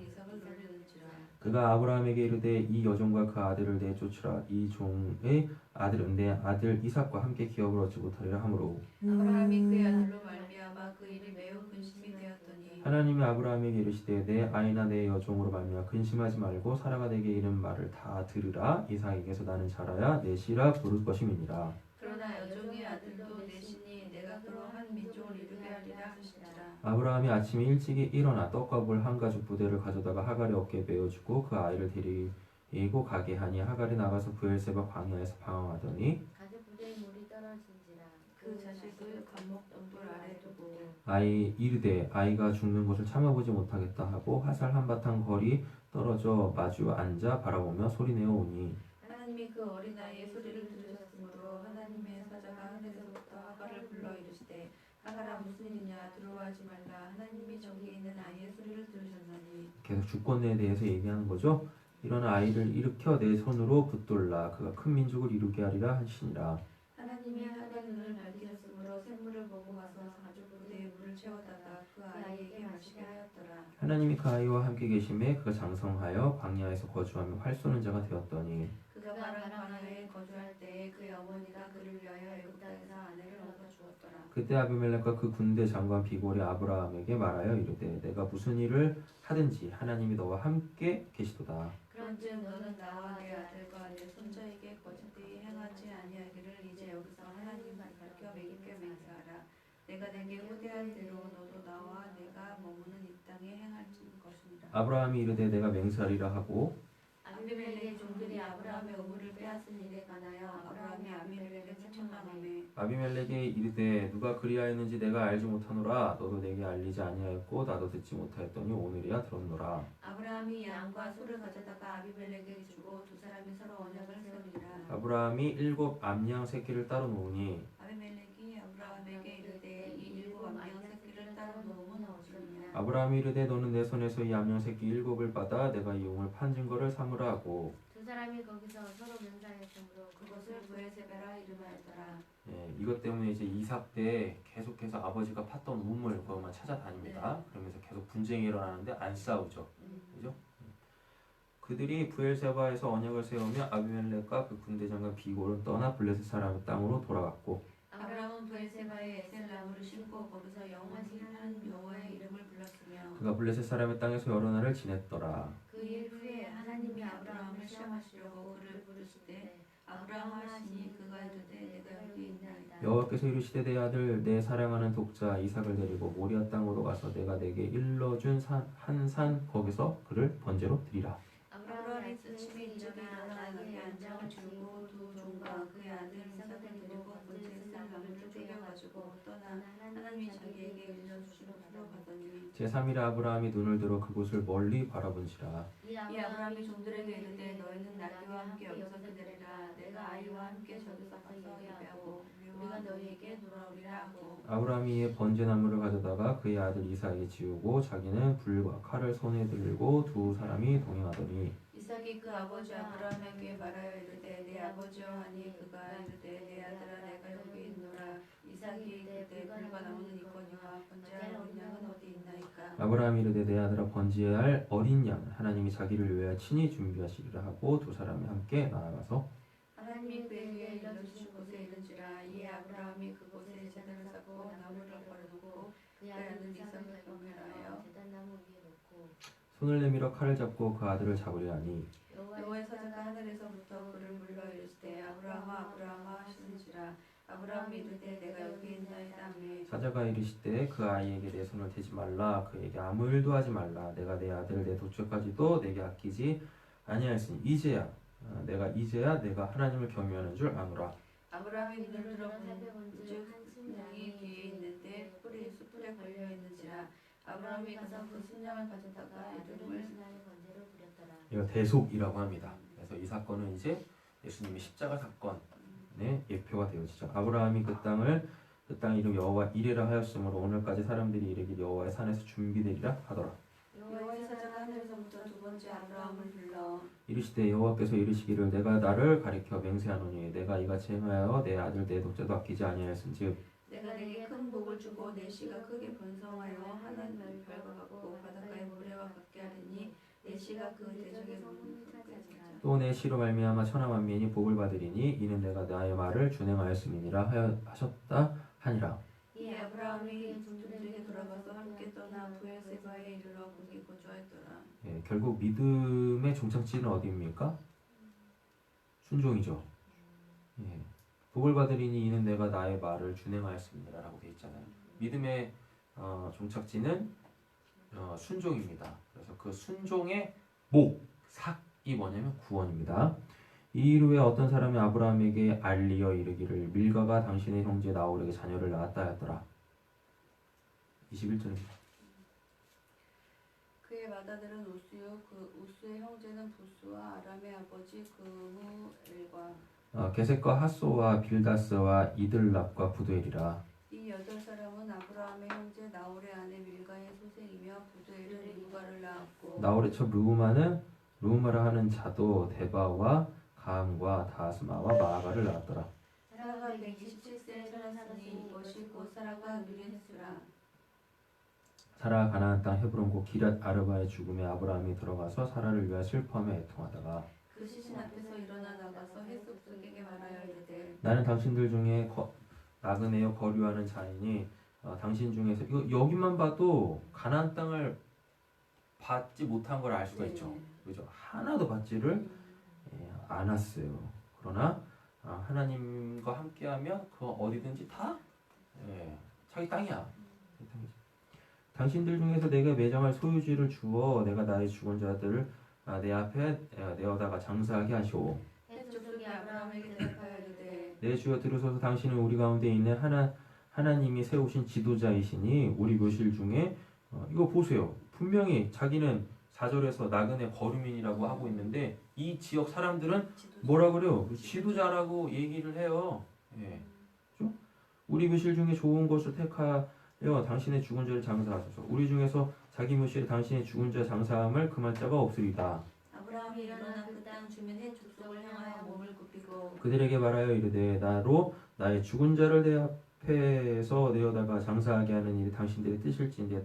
Speaker 2: 이삭을 놀리는지라.
Speaker 1: 그가 아브라함에게 이르되 이 여종과 그 아들을 내쫓으라. 이 종의 아들은 내 아들 이삭과 함께 기업을 얻지 못하리라 하므로
Speaker 2: 아브라함이 그의 아들로 말미암아 그 일이 매우 근심이 되었더니
Speaker 1: 하나님이 아브라함에게 이르시되 내 아이나 내 여종으로 말미암아 근심하지 말고 사라가 내게 이른 말을 다 들으라. 이삭에게서 나는 자라야 넷이라 부를 것임이니라.
Speaker 2: 그러나 여종의 아들도 내시니 내가 그로 한 민족을 이루게 하리라 하시니라.
Speaker 1: 아브라함이 아침에 일찍이 일어나 떡과 물 한 가죽 부대를 가져다가 하갈의 어깨에 메어주고 그 아이를 데리고 가게 하니 하갈이 나가서 브엘세바 광야에서 방황하더니
Speaker 3: 가죽 부대에 물이 떨어진지라.
Speaker 2: 그 자식을 감목 덩굴 아래 두고
Speaker 1: 이르되 아이가 죽는 것을 참아보지 못하겠다 하고 화살 한바탕 거리 떨어져 마주 앉아 바라보며 소리내어 오니
Speaker 2: 하나님이 그 어린 아이의 소리를 들으셨으므로 하나님의 사자가 하늘에서부터 하갈을 불러 이르시되 하갈아 무슨 일이냐 두려워하지 말라. 하나님이 저기 있는 아이의 소리를 들으셨나니.
Speaker 1: 계속 주권에 대해서 얘기하는 거죠. 일어나 아이를 일으켜 내 손으로 붙들라. 그가 큰 민족을 이루게 하리라 하시니라.
Speaker 2: 하나님이 하갈의 눈을 밝히셨으므로 샘물을 보고 가서 가죽 부대에 물을 채워다가 그 아이에게 마시게 하였더라.
Speaker 1: 하나님이 그 아이와 함께 계심에 그가 장성하여 광야에서 거주하며 활 쏘는 자가 되었더니
Speaker 2: 그가 바람 광야에 거주할 때에 그의 어머니가 그를 위하여 애굽 땅에서 아내를 얻어 주었더라.
Speaker 1: 그때 아비멜렉과 그 군대 장관 비골이 아브라함에게 말하여 이르되 내가 무슨 일을 하든지 하나님이 너와 함께 계시도다.
Speaker 2: 그런즉 너는 나와 내 아들과 내 손자에게 거짓되이 행하지 아니하기를 이제 여기서 하나님 가르쳐 먹이게 맹세하라. 내가 내게 후대한 대로 너도 나와 내가 머무는 이 땅에 행할 것이니라.
Speaker 1: 아브라함이 이르되 내가 맹세하리라 하고
Speaker 2: 아비멜렉의 종들이 아브라함의 우물을 빼앗은 일에 관하여 아브라함이 아비멜렉을 책망하매
Speaker 1: 아비멜렉이 이르되 누가 그리하였는지 내가 알지 못하노라. 너도 내게 알리지 아니하였고 나도 듣지 못하였더니 오늘이야 들었노라.
Speaker 2: 아브라함이 양과 소를 가져다가 아비멜렉에게 주고 두 사람이 서로 언약을 세우니라.
Speaker 1: 아브라함이 7 암양 새끼를 따로 놓으니
Speaker 2: 아비멜렉이 아브라함에게 이르되 이 7 암양 새끼를 따로 놓으면 어찌하냐.
Speaker 1: 아브라함이 이르되 너는 내 손에서 이 암양 새끼 7을 받아 내가 이 용을 판 증거를 삼으라 하고.
Speaker 3: 두 사람이 거기서 서로 맹세하였으므로
Speaker 2: 그것을 부엘세바라 이름하였더라.
Speaker 1: 예, 이것 때문에 이제 이삭 때 계속해서 아버지가 팠던 우물 그것만 찾아다닙니다. 그러면서 계속 분쟁이 일어나는데 안 싸우죠. 그죠? 그들이 부엘세바에서 언약을 세우며 아비멜렉과 그 군대장관 비골은 떠나 블레셋 사람의 땅으로 돌아갔고.
Speaker 2: 아브라함은 부엘세바에 에셀나무를 심고 거기서 영원히 한 여호와의 이름을 불렀으며
Speaker 1: 그가 블레셋 사람의 땅에서 여러 날을 지냈더라.
Speaker 2: 그 일 후에 하나님이 아브라함을 시험하시려고 그를 부르시되 아브라함 하시니 그가 이르되 내가 여기 있나이다.
Speaker 1: 여호와께서 이르시되 내 아들 내 사랑하는 독자 이삭을 데리고 모리아 땅으로 가서 내가 내게 일러준 한 산 거기서 그를 번제로 드리라.
Speaker 2: 아브라함이 아침에 일어나 그의 안장을 들고 두 종과 그의 아들 이삭을 데리고 번제에 쓸 나무를 쪼개가지고 떠나 하나님이 자기에게 일러주신 곳으로 가더니
Speaker 1: 제3일에 아브라함이 눈을 들어 그곳을 멀리 바라본지라.
Speaker 2: 이 아브라함이 종들에게 이르되 너희는 나귀와 함께 여기서 기다리라. 내가 아이와 함께 저기서 가서 예배하고 우리가 너희에게 돌아오리라 하고.
Speaker 1: 아브라함이 이에 번제나무를 가져다가 그의 아들 이삭에게 지우고 자기는 불과 칼을 손에 들고 두 사람이 동행하더니
Speaker 2: 이삭이 그 아버지 아브라함에게 말하여 이르되 내 아버지여 하니 그가 이르되 내 아들아 내가 여기 있노라. 이삭이 이르되 불과 나무는 있거니와 번제할 어린 양은 어디 있나이까.
Speaker 1: 아브라함이 이르되 내 아들아 번제할 어린 양 하나님이 자기를 위하여 친히 준비하시리라 하고 두 사람이 함께 나아가서
Speaker 2: 하나님이 그에게 일러주신 곳에 이른지라. 이에 아브라함이 그곳에 제단을 쌓고 나무를 버려놓고
Speaker 3: 그의
Speaker 2: 아들
Speaker 3: 아들
Speaker 2: 이삭을
Speaker 3: 이삭을
Speaker 2: 경멸하여
Speaker 3: 제단나무 위에 놓고
Speaker 1: 손을 내밀어 칼을 잡고 그 아들을 잡으려 하니
Speaker 2: 여호와의 사자가 하늘에서부터 그를 불러 이르시되 아브라함아 아브라함아 하시는지라. 아브라함이 이르되 내가 여기 있나이다 하매
Speaker 1: 사자가 이르시되 그 아이에게 내 손을 대지 말라 그에게 아무 일도 하지 말라 내가 내 아들 내 독처까지도 내게 아끼지 아니하였으니 이제야 내가 하나님을 경외하는 줄 아노라.
Speaker 2: 아브라함이 눈을 들어
Speaker 3: 살펴본즉
Speaker 2: 즉
Speaker 3: 한
Speaker 2: 순양이
Speaker 3: 순양이
Speaker 2: 뒤에 있는데 뿔이 숯불에 걸려 있는지라. 아브라함이 가서 그 순양을 가져다가 이름을
Speaker 3: 신앙의 번제로 드렸더라.
Speaker 1: 이거 대속이라고 합니다. 그래서 이 사건은 이제 예수님의 십자가 사건의 예표가 되어지죠. 아브라함이 그 땅 이름 여호와 이레라 하였으므로 오늘까지 사람들이 이르길 여호와의 산에서 준비되리라 하더라.
Speaker 2: 여호와의 사자가 하늘에서부터 두 번째 아브라함을 불러
Speaker 1: 이르시되 여호와께서 이르시기를 내가 나를 가리켜 맹세하노니 내가 이같이 행하여 내 아들 내 독자도 아끼지 아니하였은즉
Speaker 2: 내가 내게 큰 복을 주고 내 씨가 크게 번성하여 하나님 별과 같고 바닷가의 모래와 같게 하리니 내 씨가 그 대적의 몸을 차지하리라.
Speaker 1: 또 내 씨로 말미암아 천하 만민이 복을 받으리니 이는 내가 나의 말을 준행하였음이니라 하셨다 하니라.
Speaker 2: 이에 아브라함이 종들에게 돌아가서 함께 떠나 부엘세바에 이르러 거기 거주하였더라.
Speaker 1: 예, 결국 믿음의 종착지는 어디입니까? 순종이죠. 예, 복을 받으리니 이는 내가 나의 말을 준행하였습니다 라고 되어 있잖아요. 믿음의 종착지는 순종입니다. 그래서 그 순종의 삭이 뭐냐면 구원입니다. 이 일 후에 어떤 사람이 아브라함에게 알리어 이르기를 밀가가 당신의 형제 나홀에게 자녀를 낳았다 하였더라. 21절입니다.
Speaker 2: 그의 맏아들은 우스요 그 우스의 형제는 부스와 아람의 아버지 그무엘과
Speaker 1: 게셋과 핫소와 빌다스와 이들랍과 부두엘이라.
Speaker 2: 이 8사람은 아브라함의 형제 나홀의 아내 밀가의 소생이며 부두엘은 르우가를 낳았고
Speaker 1: 나홀의 첩 르우마라 하는 자도 데바와 가함과 다스마와 마아가를 낳았더라.
Speaker 2: 사라가 127세에 살았으니 이것이 곧 사라가 누린 횟수라.
Speaker 1: 사라가 가나안 땅 헤브론고 기럇 아르바의 죽음에 아브라함이 들어가서 사라를 위하여 슬퍼하며 애통하다가
Speaker 2: 그 시신 앞에서 일어나 나가서 햇속속에게 말하여 이르되
Speaker 1: 나는 당신들 중에 나그네여 거류하는 자이니 당신 중에서 이거 여기만 봐도 가나안 땅을 받지 못한 걸 알 수가 있죠. 그죠? 하나도 받지를 않았어요. 그러나 하나님과 함께하면 그 어디든지 다 자기 땅이야. 당신들 중에서 내가 매장할 소유지를 주어 내가 나의 죽은 자들을 내 앞에 내어다가 장사하게 하시오.
Speaker 2: 헷 족속이 아브라함에게 대답하여 이르되
Speaker 1: 내 주여 들으소서. 당신은 우리 가운데 있는 하나님이 세우신 지도자이시니 우리 묘실 중에 이거 보세요. 분명히 자기는 4절에서 나그네 거류민이라고 하고 있는데 이 지역 사람들은 뭐라 그래요? 지도자라고 얘기를 해요. 예. 그죠? 우리 묘실 중에 좋은 것을 택하여 당신의 죽은 자를 장사하소서. 우리 중에서 자기 묘실에 당신의 죽은 자 장사함을 금할 자가 없으리다.
Speaker 2: 아브라함이 일어나 그 땅 주민 헷 족속을 향하여 몸을 굽히고
Speaker 1: 그들에게 말하여 이르되 나로 나의 죽은 자를 내 앞에서 내어다가 장사하게 하는 일이 당신들의 뜻일진데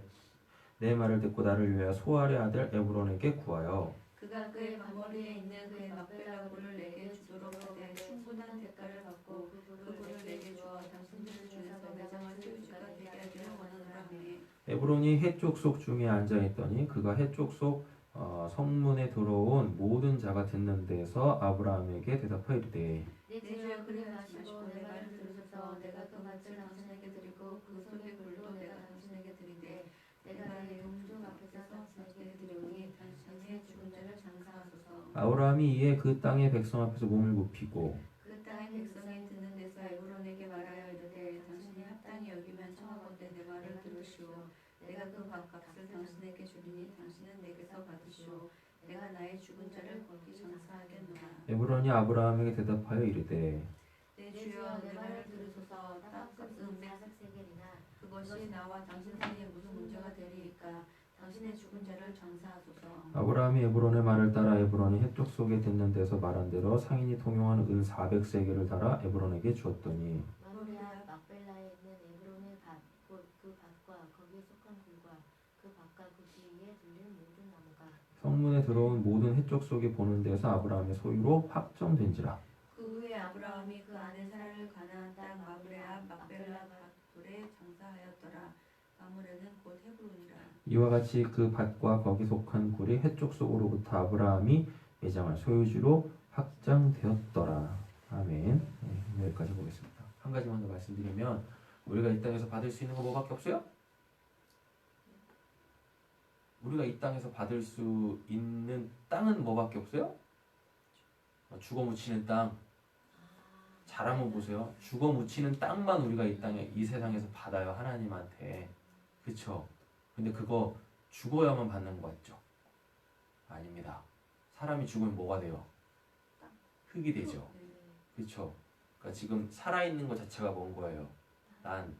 Speaker 1: 내 말을 듣고 나를 위하여 소알의 아들 에브론에게 구하여
Speaker 2: 그가 그의 방머리에 있는 그의 막벨라 굴을 내게 주도록 하되 충분한 대가를 받고 그 굴을 내게 주어 당신들 중에서 매장을 소유주가 되게 하기를 원하노라 하매
Speaker 1: 에브론이 해쪽 속 중에 앉아 있더니 그가 해쪽 속 성문에 들어온 모든 자가 듣는 데서 아브라함에게 대답하여 이르되
Speaker 2: 내 주여 그를 하시고 내 말을 들으소서. 내가 그 밭을 당신에게 드리고 그 속의 굴도 내가 당신에게 드리되 내가 이 동족 앞에서 당신에게 드리오니 당신의 죽은 자를 장사하소서.
Speaker 1: 아브라함이 이에 그 땅의 백성 앞에서 몸을 굽히고
Speaker 2: 그 땅의 백성이 듣는 데서 에브론에게 말하여 이르되 당신이 합당히 여기면 청하건대 내 말을 들으시오. 내가 그 밭값을 당신에게 주리니 당신은 내게서 받으시오. 내가 나의 죽은 자를 거기 장사하겠노라.
Speaker 1: 에브론이 아브라함에게 대답하여 이르되
Speaker 2: 내 주여 내 말을 들으소서. 땅끝은 그것이 나와 당신 사이에 무슨 문제가 되리이까. 당신의 죽은 자를 장사하소서.
Speaker 1: 아브라함이 에브론의 말을 따라 에브론이 해쪽 속에 듣는 데서 말한 대로 상인이 통용하는 은 400세겔을 달아 에브론에게 주었더니
Speaker 3: 마므레 앞 막벨라에 있는 에브론의 밭, 곧 그 밭과 거기에 속한 굴과 그 밭과 그 뒤에 들린 모든 나무가
Speaker 1: 성문에 들어온 모든 해쪽 속에 보는 데서 아브라함의 소유로 확정된지라.
Speaker 2: 그 후에 아브라함이 그 아내 사라를 가나안 땅 마므레 앞 막벨라 밭돌에 장사하였더라. 마므레는 곧 헤브론이라.
Speaker 1: 이와 같이 그 밭과 거기 속한 굴이 해쪽 속으로부터 아브라함이 매장할 소유주로 확장되었더라. 아멘. 네, 여기까지 보겠습니다. 한 가지만 더 말씀드리면 우리가 이 땅에서 받을 수 있는 거 뭐밖에 없어요? 우리가 이 땅에서 받을 수 있는 땅은 뭐밖에 없어요? 죽어 묻히는 땅. 잘 한번 보세요. 죽어 묻히는 땅만 우리가 이 세상에서 받아요. 하나님한테. 그쵸? 근데 그거 죽어야만 받는 거 같죠? 아닙니다. 사람이 죽으면 뭐가 돼요? 흙이 되죠. 그쵸? 그러니까 지금 살아있는 것 자체가 뭔 거예요? 난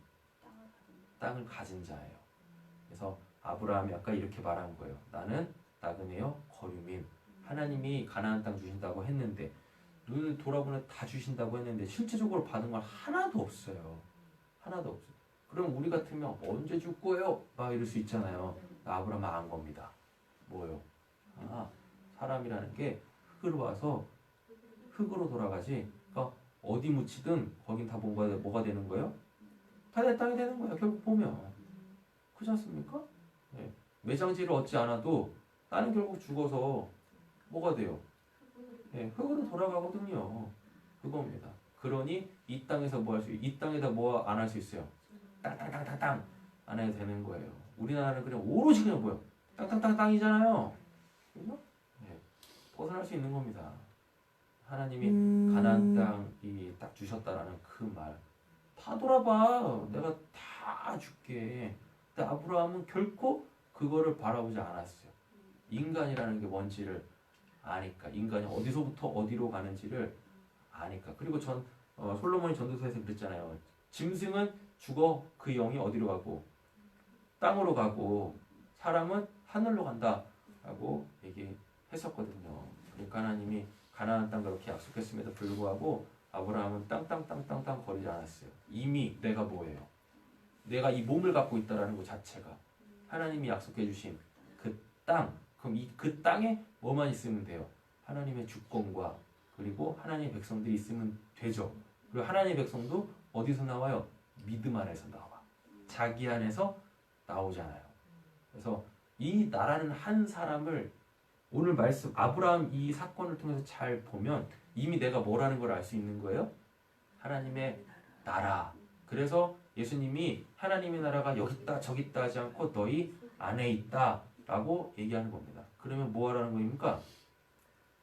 Speaker 1: 땅을 가진 자예요. 그래서 아브라함이 아까 이렇게 말한 거예요. 나는 나그네요 거류민. 하나님이 가나안 땅 주신다고 했는데 눈을 돌아보면 다 주신다고 했는데 실제적으로 받은 건 하나도 없어요. 하나도 없어요. 그럼 우리 같으면 언제 줄 거예요? 막 이럴 수 있잖아요. 아브라함은 안 겁니다. 뭐요? 사람이라는 게 흙으로 와서 흙으로 돌아가지. 그러니까 어디 묻히든 거긴 다 뭐가 되는 거예요? 다 내 땅이 되는 거예요. 결국 보면. 그렇지 않습니까? 네. 매장지를 얻지 않아도 나는 결국 죽어서 뭐가 돼요? 네, 흙으로 돌아가거든요. 그겁니다. 그러니 이 땅에서 뭐 할 수, 이 땅에다 뭐 안 할 수 있어요? 땅땅땅땅땅 안 해도 되는 거예요. 우리나라는 그냥 오로지 그냥 뭐요? 땅땅땅땅이잖아요. 그죠? 네. 벗어날 수 있는 겁니다. 하나님이 가나안 땅이 딱 주셨다라는 그 말. 다 돌아봐. 내가 다 줄게. 근데 아브라함은 결코 그거를 바라보지 않았어요. 인간이라는 게 뭔지를 아니까. 인간이 어디서부터 어디로 가는지를 아니까. 그리고 솔로몬이 전도서에서 그랬잖아요. 짐승은 죽어 그 영이 어디로 가고 땅으로 가고 사람은 하늘로 간다 라고 얘기했었거든요. 그러니까 하나님이 가나안 땅 그렇게 약속했음에도 불구하고 아브라함은 땅땅땅땅땅 거리지 않았어요. 이미 내가 뭐예요? 내가 이 몸을 갖고 있다라는 것 자체가 하나님이 약속해 주신 그 땅. 그럼 그 땅에 뭐만 있으면 돼요? 하나님의 주권과 그리고 하나님의 백성들이 있으면 되죠. 그리고 하나님의 백성도 어디서 나와요? 믿음 안에서 나와. 자기 안에서 나오잖아요. 그래서 이 나라는 한 사람을 오늘 말씀 아브라함 이 사건을 통해서 잘 보면 이미 내가 뭐라는 걸 알 수 있는 거예요? 하나님의 나라. 그래서 예수님이 하나님의 나라가 여기 있다 저기 있다 하지 않고 너희 안에 있다 라고 얘기하는 겁니다. 그러면 뭐 하라는 겁니까?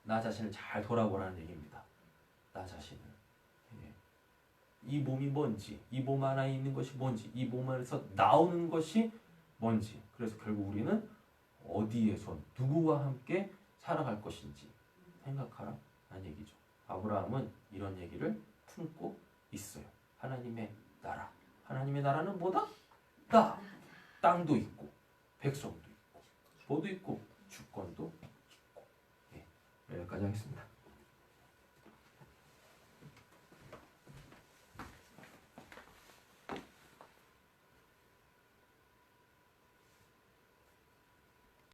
Speaker 1: 나 자신을 잘 돌아보라는 얘기입니다. 나 자신을. 예. 이 몸이 뭔지, 이 몸 안에 있는 것이 뭔지, 이 몸 안에서 나오는 것이 뭔지. 그래서 결국 우리는 어디에서 누구와 함께 살아갈 것인지 생각하라 라는 얘기죠. 아브라함은 이런 얘기를 품고 있어요. 하나님의 나라. 하나님의 나라는 뭐다? 땅도 있고 백성도 있고 뭐도 있고 주권도 있고. 예, 여기까지 하겠습니다.